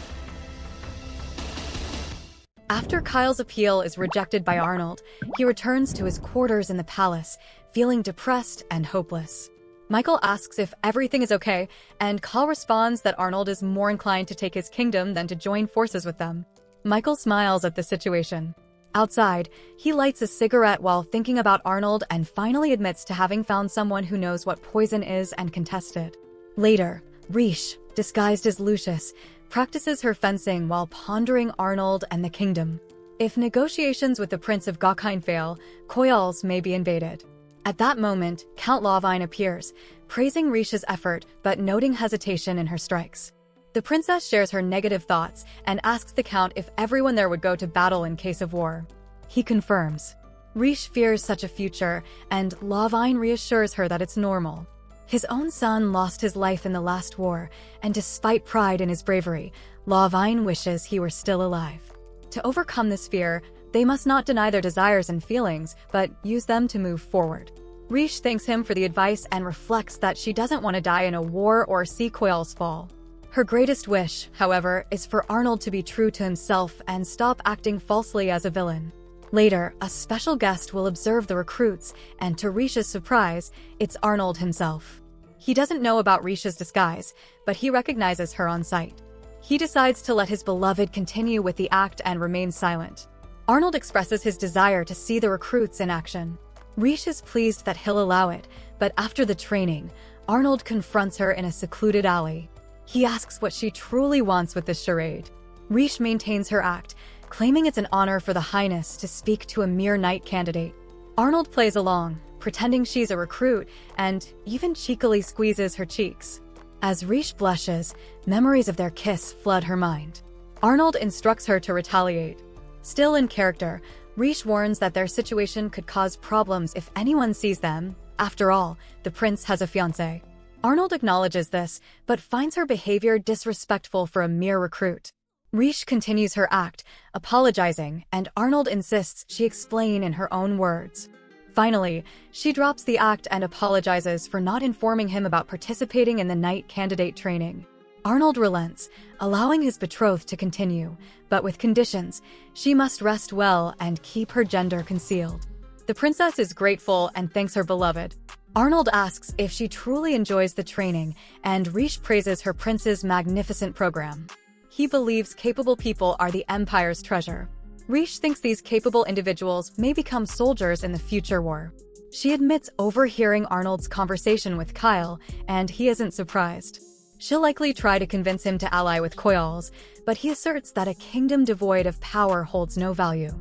After Kyle's appeal is rejected by Arnold, he returns to his quarters in the palace, feeling depressed and hopeless. Michael asks if everything is okay, and Kyle responds that Arnold is more inclined to take his kingdom than to join forces with them. Michael smiles at the situation. Outside, he lights a cigarette while thinking about Arnold and finally admits to having found someone who knows what poison is and can test it. Later, Rishe, disguised as Lucius, practices her fencing while pondering Arnold and the kingdom. If negotiations with the Prince of Gokine fail, Koyals may be invaded. At that moment, Count Lawvine appears, praising Rishe's effort but noting hesitation in her strikes. The princess shares her negative thoughts and asks the Count if everyone there would go to battle in case of war. He confirms. Rishe fears such a future, and Lawvine reassures her that it's normal. His own son lost his life in the last war, and despite pride in his bravery, Lawvine wishes he were still alive. To overcome this fear, They must not deny their desires and feelings, but use them to move forward. Rishe thanks him for the advice and reflects that she doesn't want to die in a war or see Koyal's fall. Her greatest wish, however, is for Arnold to be true to himself and stop acting falsely as a villain. Later, a special guest will observe the recruits, and to Rishe's surprise, it's Arnold himself. He doesn't know about Rishe's disguise, but he recognizes her on sight. He decides to let his beloved continue with the act and remain silent. Arnold expresses his desire to see the recruits in action. Rishe is pleased that he'll allow it, but after the training, Arnold confronts her in a secluded alley. He asks what she truly wants with this charade. Rishe maintains her act, claiming it's an honor for the Highness to speak to a mere knight candidate. Arnold plays along, pretending she's a recruit, and even cheekily squeezes her cheeks. As Rishe blushes, memories of their kiss flood her mind. Arnold instructs her to retaliate. Still in character, Rishe warns that their situation could cause problems if anyone sees them. After all, the prince has a fiancée. Arnold acknowledges this, but finds her behavior disrespectful for a mere recruit. Rishe continues her act, apologizing, and Arnold insists she explain in her own words. Finally, she drops the act and apologizes for not informing him about participating in the knight candidate training. Arnold relents, allowing his betrothed to continue, but with conditions. She must rest well and keep her gender concealed. The princess is grateful and thanks her beloved. Arnold asks if she truly enjoys the training, and Rishe praises her prince's magnificent program. He believes capable people are the Empire's treasure. Rishe thinks these capable individuals may become soldiers in the future war. She admits overhearing Arnold's conversation with Kyle, and he isn't surprised. She'll likely try to convince him to ally with Koyal's, but he asserts that a kingdom devoid of power holds no value.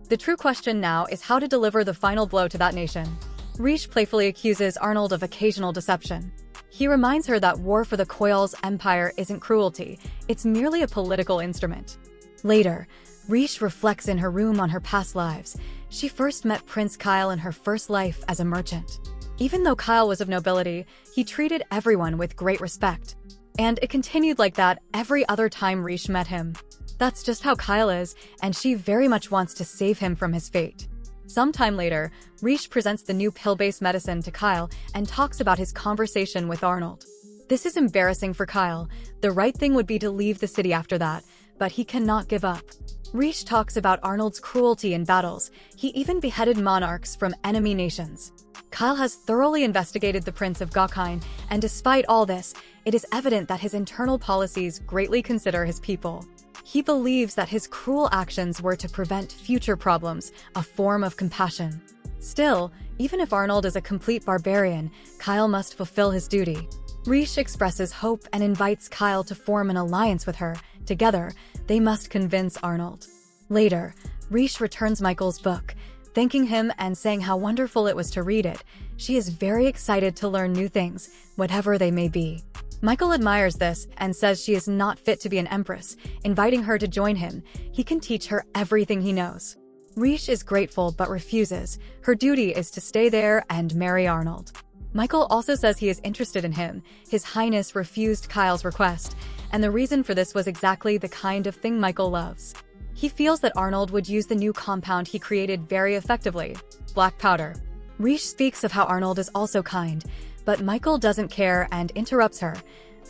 The true question now is how to deliver the final blow to that nation. Rishe playfully accuses Arnold of occasional deception. He reminds her that war for the Koyal's empire isn't cruelty, it's merely a political instrument. Later, Rishe reflects in her room on her past lives. She first met Prince Kyle in her first life as a merchant. Even though Kyle was of nobility, he treated everyone with great respect. And it continued like that every other time Rishe met him. That's just how Kyle is, and she very much wants to save him from his fate. Sometime later, Rishe presents the new pill-based medicine to Kyle and talks about his conversation with Arnold. This is embarrassing for Kyle. The right thing would be to leave the city after that, but he cannot give up. Rishe talks about Arnold's cruelty in battles. He even beheaded monarchs from enemy nations. Kyle has thoroughly investigated the Prince of Gokine, and despite all this, it is evident that his internal policies greatly consider his people. He believes that his cruel actions were to prevent future problems, a form of compassion. Still, even if Arnold is a complete barbarian, Kyle must fulfill his duty. Rishe expresses hope and invites Kyle to form an alliance with her. Together, they must convince Arnold. Later, Rishe returns Michael's book, thanking him and saying how wonderful it was to read it. She is very excited to learn new things, whatever they may be. Michael admires this and says she is not fit to be an empress, inviting her to join him. He can teach her everything he knows. Rishe is grateful but refuses. Her duty is to stay there and marry Arnold. Michael also says he is interested in him. His Highness refused Kyle's request, and the reason for this was exactly the kind of thing Michael loves. He feels that Arnold would use the new compound he created very effectively, black powder. Rishe speaks of how Arnold is also kind, but Michael doesn't care and interrupts her,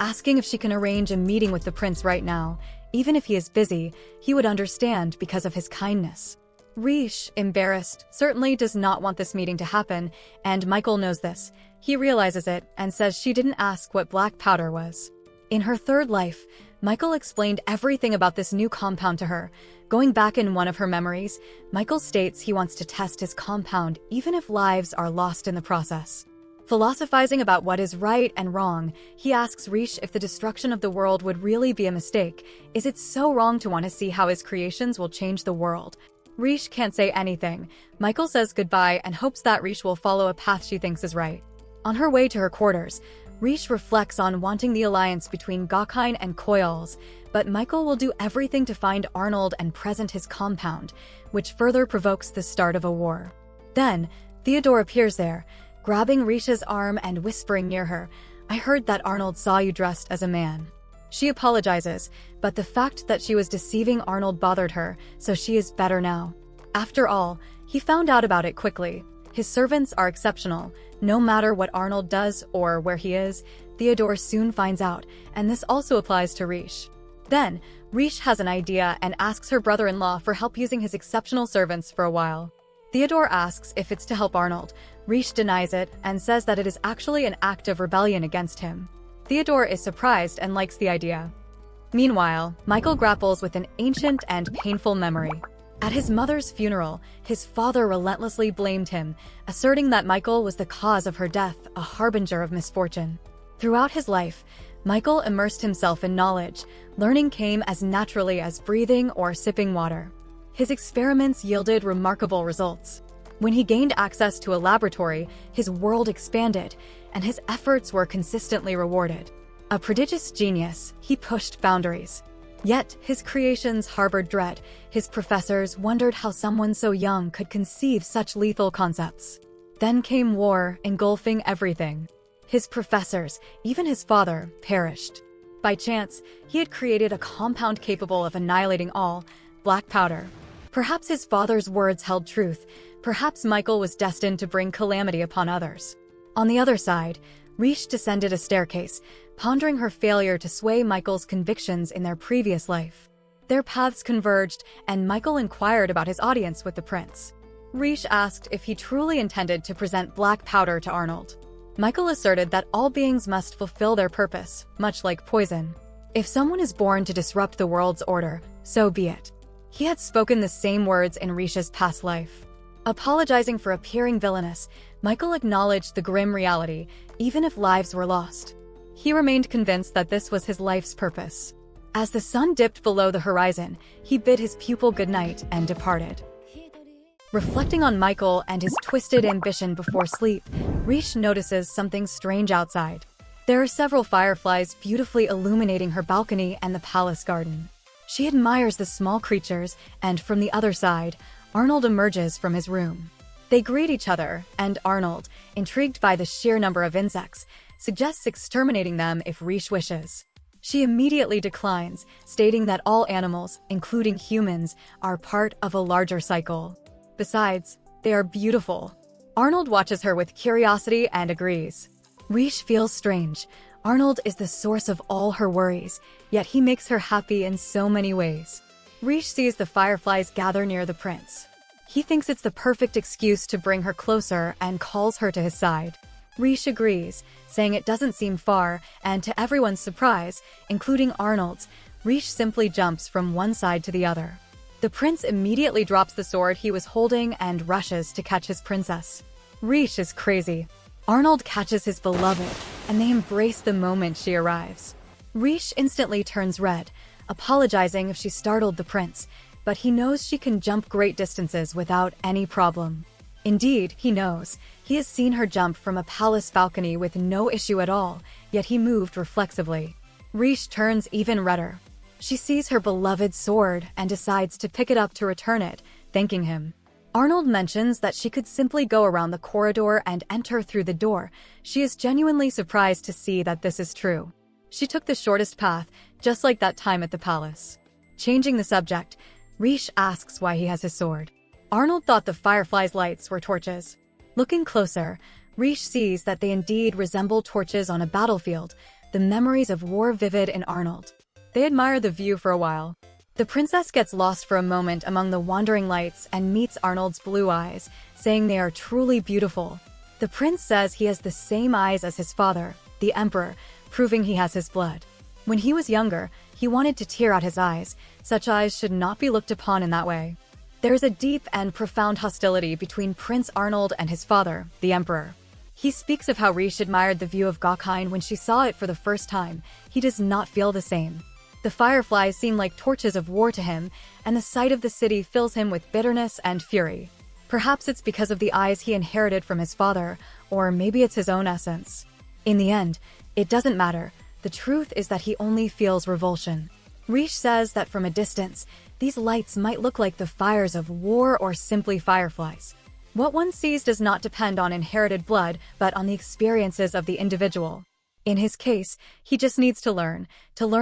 asking if she can arrange a meeting with the prince right now. Even if he is busy, he would understand because of his kindness. Rishe, embarrassed, certainly does not want this meeting to happen, and Michael knows this. He realizes it and says she didn't ask what black powder was. In her third life, Michael explained everything about this new compound to her. Going back in one of her memories, Michael states he wants to test his compound even if lives are lost in the process. Philosophizing about what is right and wrong, he asks Rishe if the destruction of the world would really be a mistake. Is it so wrong to want to see how his creations will change the world? Rishe can't say anything. Michael says goodbye and hopes that Rishe will follow a path she thinks is right. On her way to her quarters, Rishe reflects on wanting the alliance between Gokine and Koyal's, but Michael will do everything to find Arnold and present his compound, which further provokes the start of a war. Then, Theodore appears there, grabbing Risha's arm and whispering near her, "I heard that Arnold saw you dressed as a man." She apologizes, but the fact that she was deceiving Arnold bothered her, so she is better now. After all, he found out about it quickly. His servants are exceptional. No matter what Arnold does or where he is, Theodore soon finds out, and this also applies to Rishe. Then, Rishe has an idea and asks her brother-in-law for help using his exceptional servants for a while. Theodore asks if it's to help Arnold. Rishe denies it and says that it is actually an act of rebellion against him. Theodore is surprised and likes the idea. Meanwhile, Michael grapples with an ancient and painful memory. At his mother's funeral, his father relentlessly blamed him, asserting that Michael was the cause of her death, a harbinger of misfortune. Throughout his life, Michael immersed himself in knowledge. Learning came as naturally as breathing or sipping water. His experiments yielded remarkable results. When he gained access to a laboratory, his world expanded, and his efforts were consistently rewarded. A prodigious genius, he pushed boundaries. Yet, his creations harbored dread. His professors wondered how someone so young could conceive such lethal concepts. Then came war, engulfing everything. His professors, even his father, perished. By chance, he had created a compound capable of annihilating all, black powder. Perhaps his father's words held truth. Perhaps Michael was destined to bring calamity upon others. On the other side, Rishe descended a staircase, pondering her failure to sway Michael's convictions in their previous life. Their paths converged, and Michael inquired about his audience with the prince. Rishe asked if he truly intended to present black powder to Arnold. Michael asserted that all beings must fulfill their purpose, much like poison. If someone is born to disrupt the world's order, so be it. He had spoken the same words in Rishe's past life. Apologizing for appearing villainous, Michael acknowledged the grim reality, even if lives were lost. He remained convinced that this was his life's purpose. As the sun dipped below the horizon, he bid his pupil goodnight and departed. Reflecting on Michael and his twisted ambition before sleep, Rishe notices something strange outside. There are several fireflies beautifully illuminating her balcony and the palace garden. She admires the small creatures, and from the other side, Arnold emerges from his room. They greet each other, and Arnold, intrigued by the sheer number of insects, suggests exterminating them if Rishe wishes. She immediately declines, stating that all animals, including humans, are part of a larger cycle. Besides, they are beautiful. Arnold watches her with curiosity and agrees. Rishe feels strange. Arnold is the source of all her worries, yet he makes her happy in so many ways. Rishe sees the fireflies gather near the prince. He thinks it's the perfect excuse to bring her closer and calls her to his side. Rishe agrees, saying it doesn't seem far, and to everyone's surprise, including Arnold's, Rishe simply jumps from one side to the other. The prince immediately drops the sword he was holding and rushes to catch his princess. Rishe is crazy. Arnold catches his beloved, and they embrace the moment she arrives. Rishe instantly turns red, apologizing if she startled the prince, but he knows she can jump great distances without any problem. Indeed, he knows. He has seen her jump from a palace balcony with no issue at all, yet he moved reflexively. Rishe turns even redder. She sees her beloved sword and decides to pick it up to return it, thanking him. Arnold mentions that she could simply go around the corridor and enter through the door. She is genuinely surprised to see that this is true. She took the shortest path, just like that time at the palace. Changing the subject, Rishe asks why he has his sword. Arnold thought the fireflies' lights were torches. Looking closer, Rishe sees that they indeed resemble torches on a battlefield, the memories of war vivid in Arnold. They admire the view for a while. The princess gets lost for a moment among the wandering lights and meets Arnold's blue eyes, saying they are truly beautiful. The prince says he has the same eyes as his father, the emperor, proving he has his blood. When he was younger, he wanted to tear out his eyes. Such eyes should not be looked upon in that way. There is a deep and profound hostility between Prince Arnold and his father, the emperor. He speaks of how Rishe admired the view of Gokine when she saw it for the first time. He does not feel the same. The fireflies seem like torches of war to him, and the sight of the city fills him with bitterness and fury. Perhaps it's because of the eyes he inherited from his father, or maybe it's his own essence. In the end, it doesn't matter. The truth is that he only feels revulsion. Rishe says that from a distance, these lights might look like the fires of war or simply fireflies. What one sees does not depend on inherited blood, but on the experiences of the individual. In his case, he just needs to learn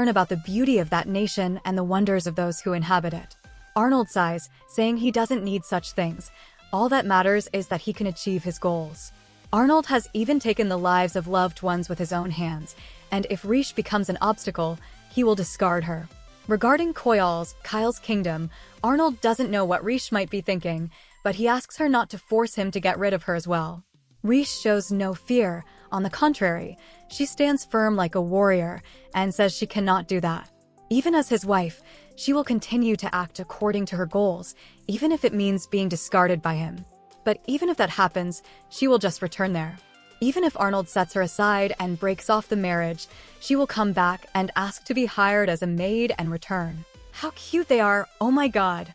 about the beauty of that nation and the wonders of those who inhabit it. Arnold sighs, saying he doesn't need such things. All that matters is that he can achieve his goals. Arnold has even taken the lives of loved ones with his own hands, and if Rishe becomes an obstacle, he will discard her. Regarding Koyal's, Kyle's kingdom, Arnold doesn't know what Rishe might be thinking, but he asks her not to force him to get rid of her as well. Rishe shows no fear. On the contrary, she stands firm like a warrior and says she cannot do that. Even as his wife, she will continue to act according to her goals, even if it means being discarded by him. But even if that happens, she will just return there. Even if Arnold sets her aside and breaks off the marriage, she will come back and ask to be hired as a maid and return. How cute they are, oh my god!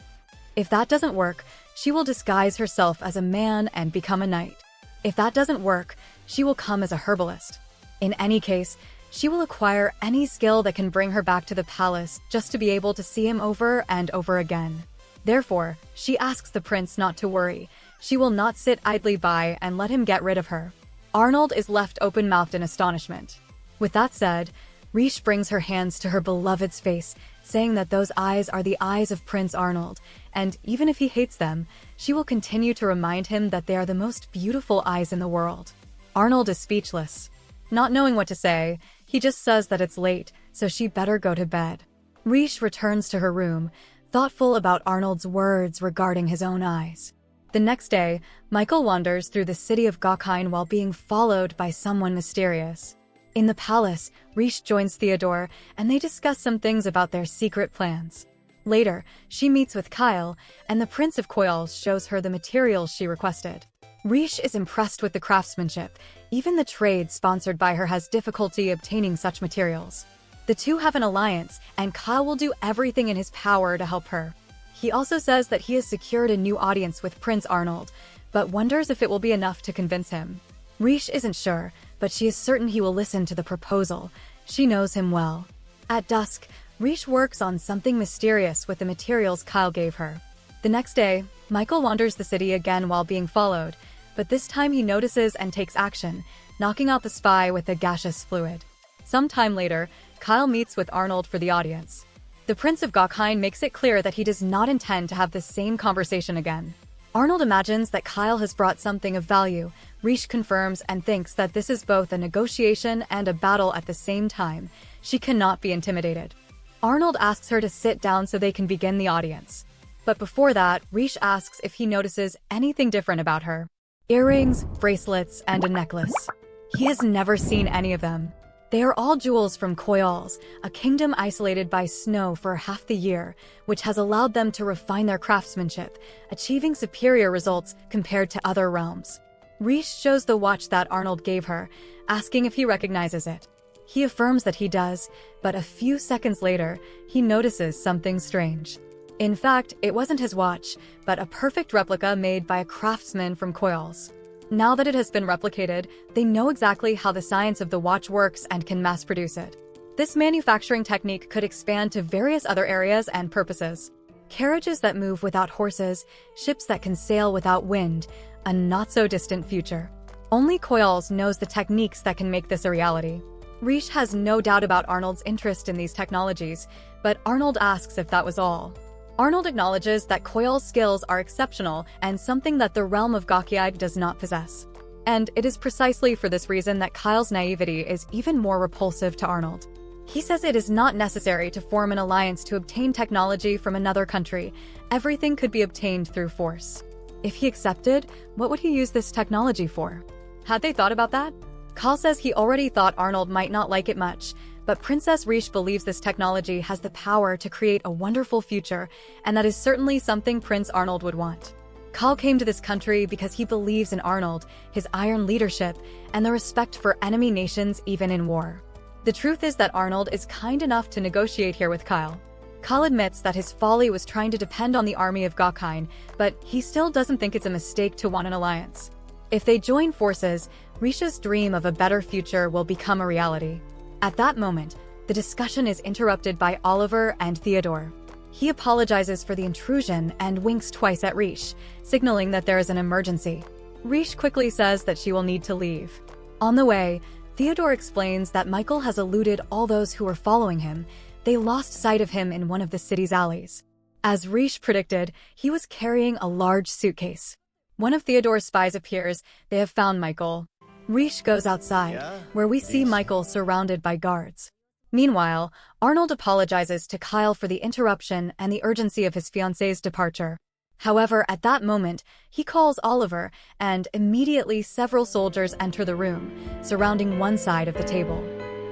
If that doesn't work, she will disguise herself as a man and become a knight. If that doesn't work, she will come as a herbalist. In any case, she will acquire any skill that can bring her back to the palace just to be able to see him over and over again. Therefore, she asks the prince not to worry. She will not sit idly by and let him get rid of her. Arnold is left open-mouthed in astonishment. With that said, Rishe brings her hands to her beloved's face, saying that those eyes are the eyes of Prince Arnold, and even if he hates them, she will continue to remind him that they are the most beautiful eyes in the world. Arnold is speechless. Not knowing what to say, he just says that it's late, so she better go to bed. Rishe returns to her room, thoughtful about Arnold's words regarding his own eyes. The next day, Michael wanders through the city of Gokine while being followed by someone mysterious. In the palace, Rishe joins Theodore, and they discuss some things about their secret plans. Later, she meets with Kyle, and the Prince of Koyal shows her the materials she requested. Rishe is impressed with the craftsmanship. Even the trade sponsored by her has difficulty obtaining such materials. The two have an alliance, and Kyle will do everything in his power to help her. He also says that he has secured a new audience with Prince Arnold, but wonders if it will be enough to convince him. Rishe isn't sure, but she is certain he will listen to the proposal. She knows him well. At dusk, Rishe works on something mysterious with the materials Kyle gave her. The next day, Michael wanders the city again while being followed, but this time he notices and takes action, knocking out the spy with a gaseous fluid. Some time later, Kyle meets with Arnold for the audience. The Prince of Gokine makes it clear that he does not intend to have the same conversation again. Arnold imagines that Kyle has brought something of value. Rishe confirms and thinks that this is both a negotiation and a battle at the same time. She cannot be intimidated. Arnold asks her to sit down so they can begin the audience. But before that, Rishe asks if he notices anything different about her. Earrings, bracelets, and a necklace. He has never seen any of them. They are all jewels from Koyal's, a kingdom isolated by snow for half the year, which has allowed them to refine their craftsmanship, achieving superior results compared to other realms. Rishe shows the watch that Arnold gave her, asking if he recognizes it. He affirms that he does, but a few seconds later, he notices something strange. In fact, it wasn't his watch, but a perfect replica made by a craftsman from Koyal's. Now that it has been replicated, they know exactly how the science of the watch works and can mass-produce it. This manufacturing technique could expand to various other areas and purposes. Carriages that move without horses, ships that can sail without wind, a not-so-distant future. Only Koyal's knows the techniques that can make this a reality. Rishe has no doubt about Arnold's interest in these technologies, but Arnold asks if that was all. Arnold acknowledges that Koyal's skills are exceptional and something that the realm of Gokine does not possess. And it is precisely for this reason that Kyle's naivety is even more repulsive to Arnold. He says it is not necessary to form an alliance to obtain technology from another country. Everything could be obtained through force. If he accepted, what would he use this technology for? Had they thought about that? Kyle says he already thought Arnold might not like it much, but Princess Rishe believes this technology has the power to create a wonderful future, and that is certainly something Prince Arnold would want. Kyle came to this country because he believes in Arnold, his iron leadership, and the respect for enemy nations even in war. The truth is that Arnold is kind enough to negotiate here with Kyle. Kyle admits that his folly was trying to depend on the army of Gokine, but he still doesn't think it's a mistake to want an alliance. If they join forces, Rishe's dream of a better future will become a reality. At that moment, the discussion is interrupted by Oliver and Theodore. He apologizes for the intrusion and winks twice at Rishe, signaling that there is an emergency. Rishe quickly says that she will need to leave. On the way, Theodore explains that Michael has eluded all those who were following him. They lost sight of him in one of the city's alleys. As Rishe predicted, he was carrying a large suitcase. One of Theodore's spies appears. They have found Michael. Rishe goes outside, where we see Michael surrounded by guards. Meanwhile, Arnold apologizes to Kyle for the interruption and the urgency of his fiancée's departure. However, at that moment, he calls Oliver, and immediately several soldiers enter the room, surrounding one side of the table.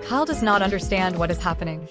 Kyle does not understand what is happening.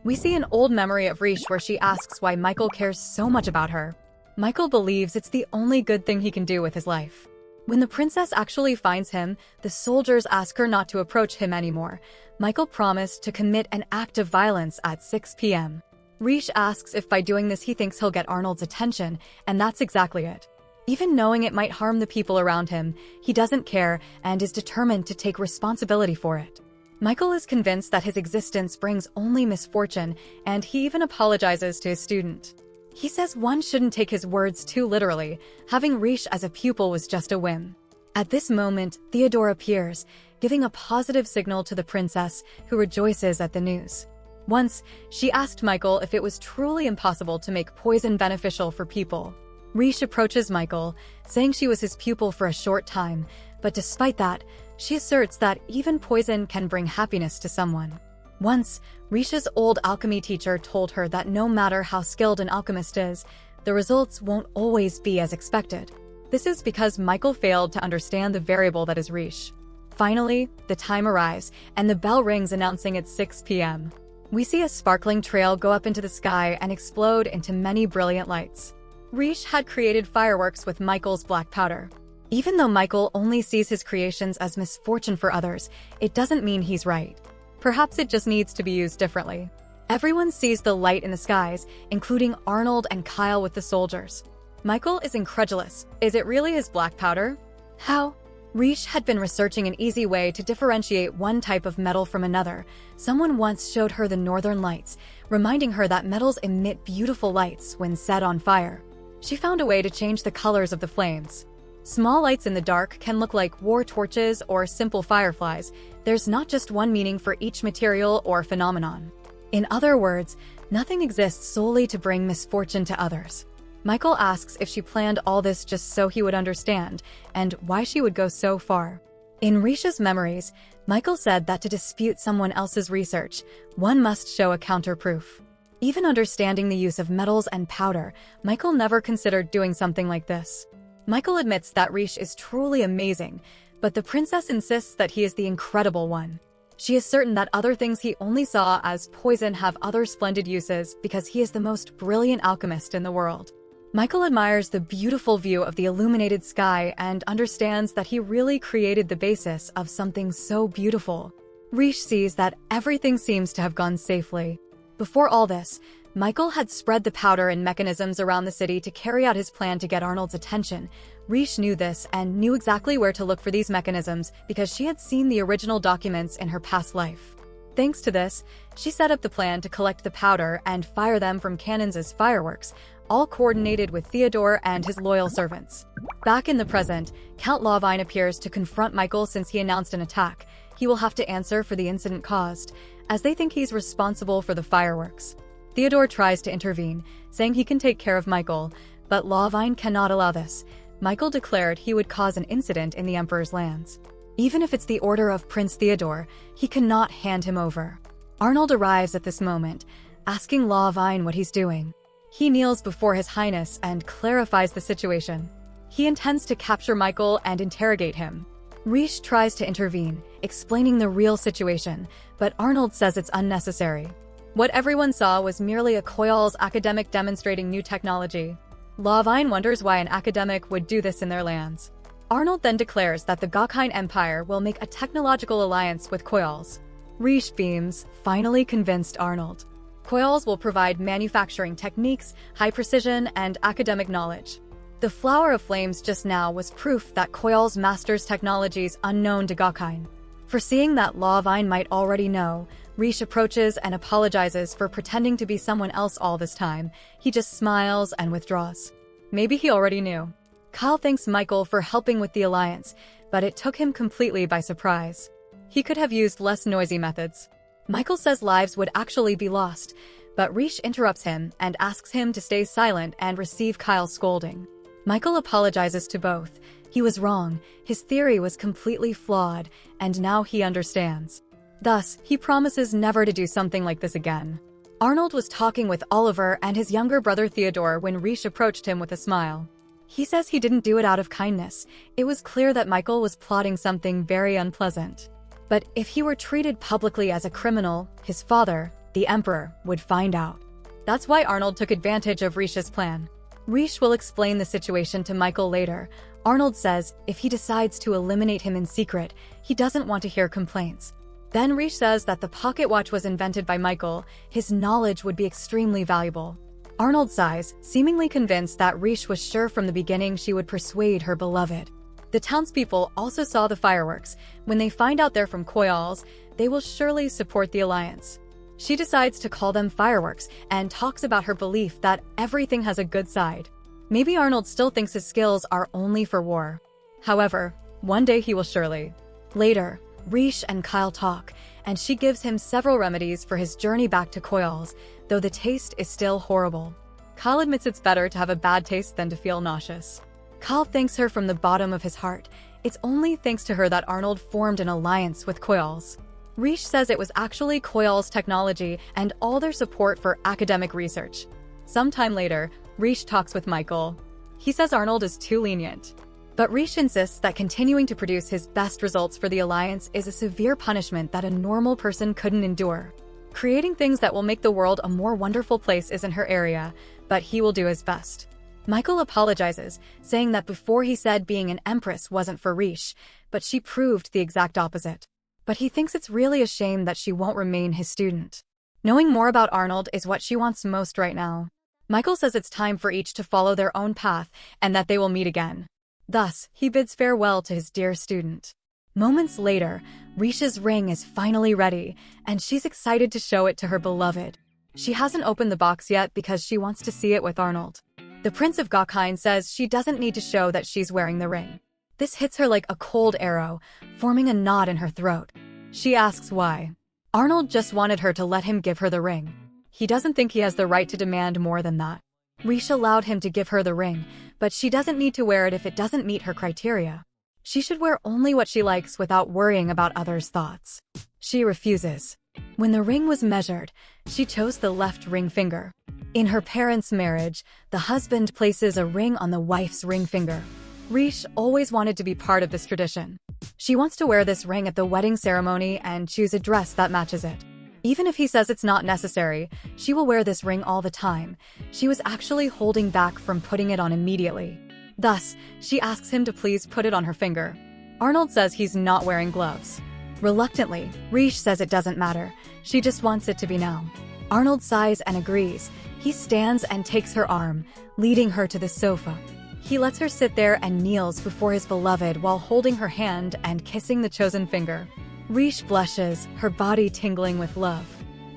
We see an old memory of Rishe where she asks why Michael cares so much about her. Michael believes it's the only good thing he can do with his life. When the princess actually finds him, the soldiers ask her not to approach him anymore. Michael promised to commit an act of violence at 6 p.m. Rishe asks if by doing this he thinks he'll get Arnold's attention, and that's exactly it. Even knowing it might harm the people around him, he doesn't care and is determined to take responsibility for it. Michael is convinced that his existence brings only misfortune, and he even apologizes to his student. He says one shouldn't take his words too literally. Having Rishe as a pupil was just a whim. At this moment, Theodore appears, giving a positive signal to the princess, who rejoices at the news. Once, she asked Michael if it was truly impossible to make poison beneficial for people. Rishe approaches Michael, saying she was his pupil for a short time, but despite that, she asserts that even poison can bring happiness to someone. Once, Rishe's old alchemy teacher told her that no matter how skilled an alchemist is, the results won't always be as expected. This is because Michael failed to understand the variable that is Rishe. Finally, the time arrives, and the bell rings announcing it's 6 p.m. We see a sparkling trail go up into the sky and explode into many brilliant lights. Rishe had created fireworks with Michael's black powder. Even though Michael only sees his creations as misfortune for others, it doesn't mean he's right. Perhaps it just needs to be used differently. Everyone sees the light in the skies, including Arnold and Kyle with the soldiers. Michael is incredulous. Is it really his black powder? How? Rishe had been researching an easy way to differentiate one type of metal from another. Someone once showed her the northern lights, reminding her that metals emit beautiful lights when set on fire. She found a way to change the colors of the flames. Small lights in the dark can look like war torches or simple fireflies. There's not just one meaning for each material or phenomenon. In other words, nothing exists solely to bring misfortune to others. Michael asks if she planned all this just so he would understand, and why she would go so far. In Rishe's memories, Michael said that to dispute someone else's research, one must show a counterproof. Even understanding the use of metals and powder, Michael never considered doing something like this. Michael admits that Rishe is truly amazing, but the princess insists that he is the incredible one. She is certain that other things he only saw as poison have other splendid uses because he is the most brilliant alchemist in the world. Michael admires the beautiful view of the illuminated sky and understands that he really created the basis of something so beautiful. Rishe sees that everything seems to have gone safely. Before all this, Michael had spread the powder and mechanisms around the city to carry out his plan to get Arnold's attention. Rishe knew this and knew exactly where to look for these mechanisms because she had seen the original documents in her past life. Thanks to this, she set up the plan to collect the powder and fire them from cannons as fireworks, all coordinated with Theodore and his loyal servants. Back in the present, Count Lawvine appears to confront Michael since he announced an attack. He will have to answer for the incident caused, as they think he's responsible for the fireworks. Theodore tries to intervene, saying he can take care of Michael, but Lawvine cannot allow this. Michael declared he would cause an incident in the Emperor's lands. Even if it's the order of Prince Theodore, he cannot hand him over. Arnold arrives at this moment, asking Lawvine what he's doing. He kneels before His Highness and clarifies the situation. He intends to capture Michael and interrogate him. Rishe tries to intervene, explaining the real situation, but Arnold says it's unnecessary. What everyone saw was merely a Koyal's academic demonstrating new technology. Lawvine wonders why an academic would do this in their lands. Arnold then declares that the Gokine Empire will make a technological alliance with Koyal's. Rishe beams, finally convinced Arnold. Koyal's will provide manufacturing techniques, high precision, and academic knowledge. The Flower of Flames just now was proof that Koyal's masters technologies unknown to Gokine. Foreseeing that Lawvine might already know, Rishe approaches and apologizes for pretending to be someone else all this time. He just smiles and withdraws. Maybe he already knew. Kyle thanks Michael for helping with the alliance, but it took him completely by surprise. He could have used less noisy methods. Michael says lives would actually be lost, But Rishe interrupts him and asks him to stay silent and receive Kyle's scolding. Michael apologizes to both. He was wrong, his theory was completely flawed, and now he understands. Thus, he promises never to do something like this again. Arnold was talking with Oliver and his younger brother Theodore when Rishe approached him with a smile. He says he didn't do it out of kindness. It was clear that Michael was plotting something very unpleasant. But if he were treated publicly as a criminal, his father, the Emperor, would find out. That's why Arnold took advantage of Rishe's plan. Rishe will explain the situation to Michael later. Arnold says if he decides to eliminate him in secret, he doesn't want to hear complaints. Then Rishe says that the pocket watch was invented by Michael. His knowledge would be extremely valuable. Arnold sighs, seemingly convinced that Rishe was sure from the beginning she would persuade her beloved. The townspeople also saw the fireworks. When they find out they're from Koyals, they will surely support the alliance. She decides to call them fireworks and talks about her belief that everything has a good side. Maybe Arnold still thinks his skills are only for war. However, one day he will surely. Later, Rishe and Kyle talk, and she gives him several remedies for his journey back to Koyals, though the taste is still horrible. Kyle admits it's better to have a bad taste than to feel nauseous. Kyle thanks her from the bottom of his heart. It's only thanks to her that Arnold formed an alliance with Koyals. Rishe says it was actually Koyals' technology and all their support for academic research. Sometime later, Rishe talks with Michael. He says Arnold is too lenient. But Rishe insists that continuing to produce his best results for the Alliance is a severe punishment that a normal person couldn't endure. Creating things that will make the world a more wonderful place isn't her area, but he will do his best. Michael apologizes, saying that before he said being an empress wasn't for Rishe, but she proved the exact opposite. But he thinks it's really a shame that she won't remain his student. Knowing more about Arnold is what she wants most right now. Michael says it's time for each to follow their own path and that they will meet again. Thus, he bids farewell to his dear student. Moments later, Rishe's ring is finally ready, and she's excited to show it to her beloved. She hasn't opened the box yet because she wants to see it with Arnold. The Prince of Gokhain says she doesn't need to show that she's wearing the ring. This hits her like a cold arrow, forming a knot in her throat. She asks why. Arnold just wanted her to let him give her the ring. He doesn't think he has the right to demand more than that. Rishe allowed him to give her the ring, but she doesn't need to wear it if it doesn't meet her criteria. She should wear only what she likes without worrying about others' thoughts. She refuses. When the ring was measured, she chose the left ring finger. In her parents' marriage, the husband places a ring on the wife's ring finger. Rishe always wanted to be part of this tradition. She wants to wear this ring at the wedding ceremony and choose a dress that matches it. Even if he says it's not necessary, she will wear this ring all the time. She was actually holding back from putting it on immediately. Thus, she asks him to please put it on her finger. Arnold says he's not wearing gloves. Reluctantly, Rishe says it doesn't matter. She just wants it to be now. Arnold sighs and agrees. He stands and takes her arm, leading her to the sofa. He lets her sit there and kneels before his beloved while holding her hand and kissing the chosen finger. Rishe blushes, her body tingling with love.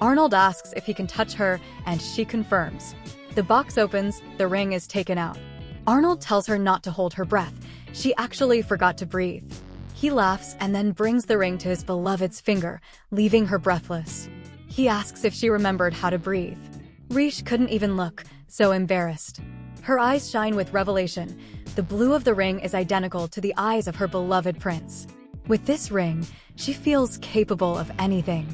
Arnold asks if he can touch her, and she confirms. The box opens, the ring is taken out. Arnold tells her not to hold her breath. She actually forgot to breathe. He laughs and then brings the ring to his beloved's finger, leaving her breathless. He asks if she remembered how to breathe. Rishe couldn't even look, so embarrassed. Her eyes shine with revelation. The blue of the ring is identical to the eyes of her beloved prince. With this ring, she feels capable of anything.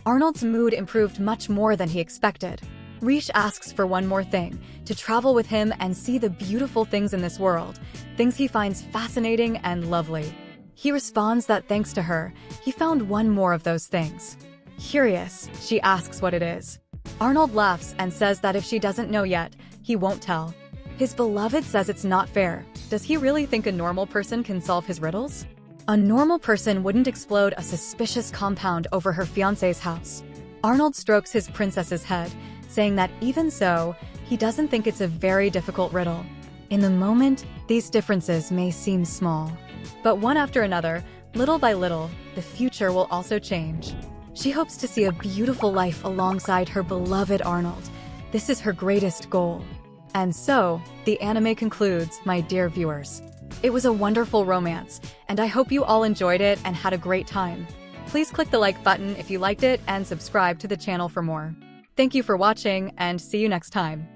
Arnold's mood improved much more than he expected. Rishe asks for one more thing, to travel with him and see the beautiful things in this world, things he finds fascinating and lovely. He responds that thanks to her, he found one more of those things. Curious, she asks what it is. Arnold laughs and says that if she doesn't know yet, he won't tell. His beloved says it's not fair. Does he really think a normal person can solve his riddles? A normal person wouldn't explode a suspicious compound over her fiancé's house. Arnold strokes his princess's head, saying that even so, he doesn't think it's a very difficult riddle. In the moment, these differences may seem small. But one after another, little by little, the future will also change. She hopes to see a beautiful life alongside her beloved Arnold. This is her greatest goal. And so, the anime concludes, my dear viewers. It was a wonderful romance, and I hope you all enjoyed it and had a great time. Please click the like button if you liked it and subscribe to the channel for more. Thank you for watching and see you next time.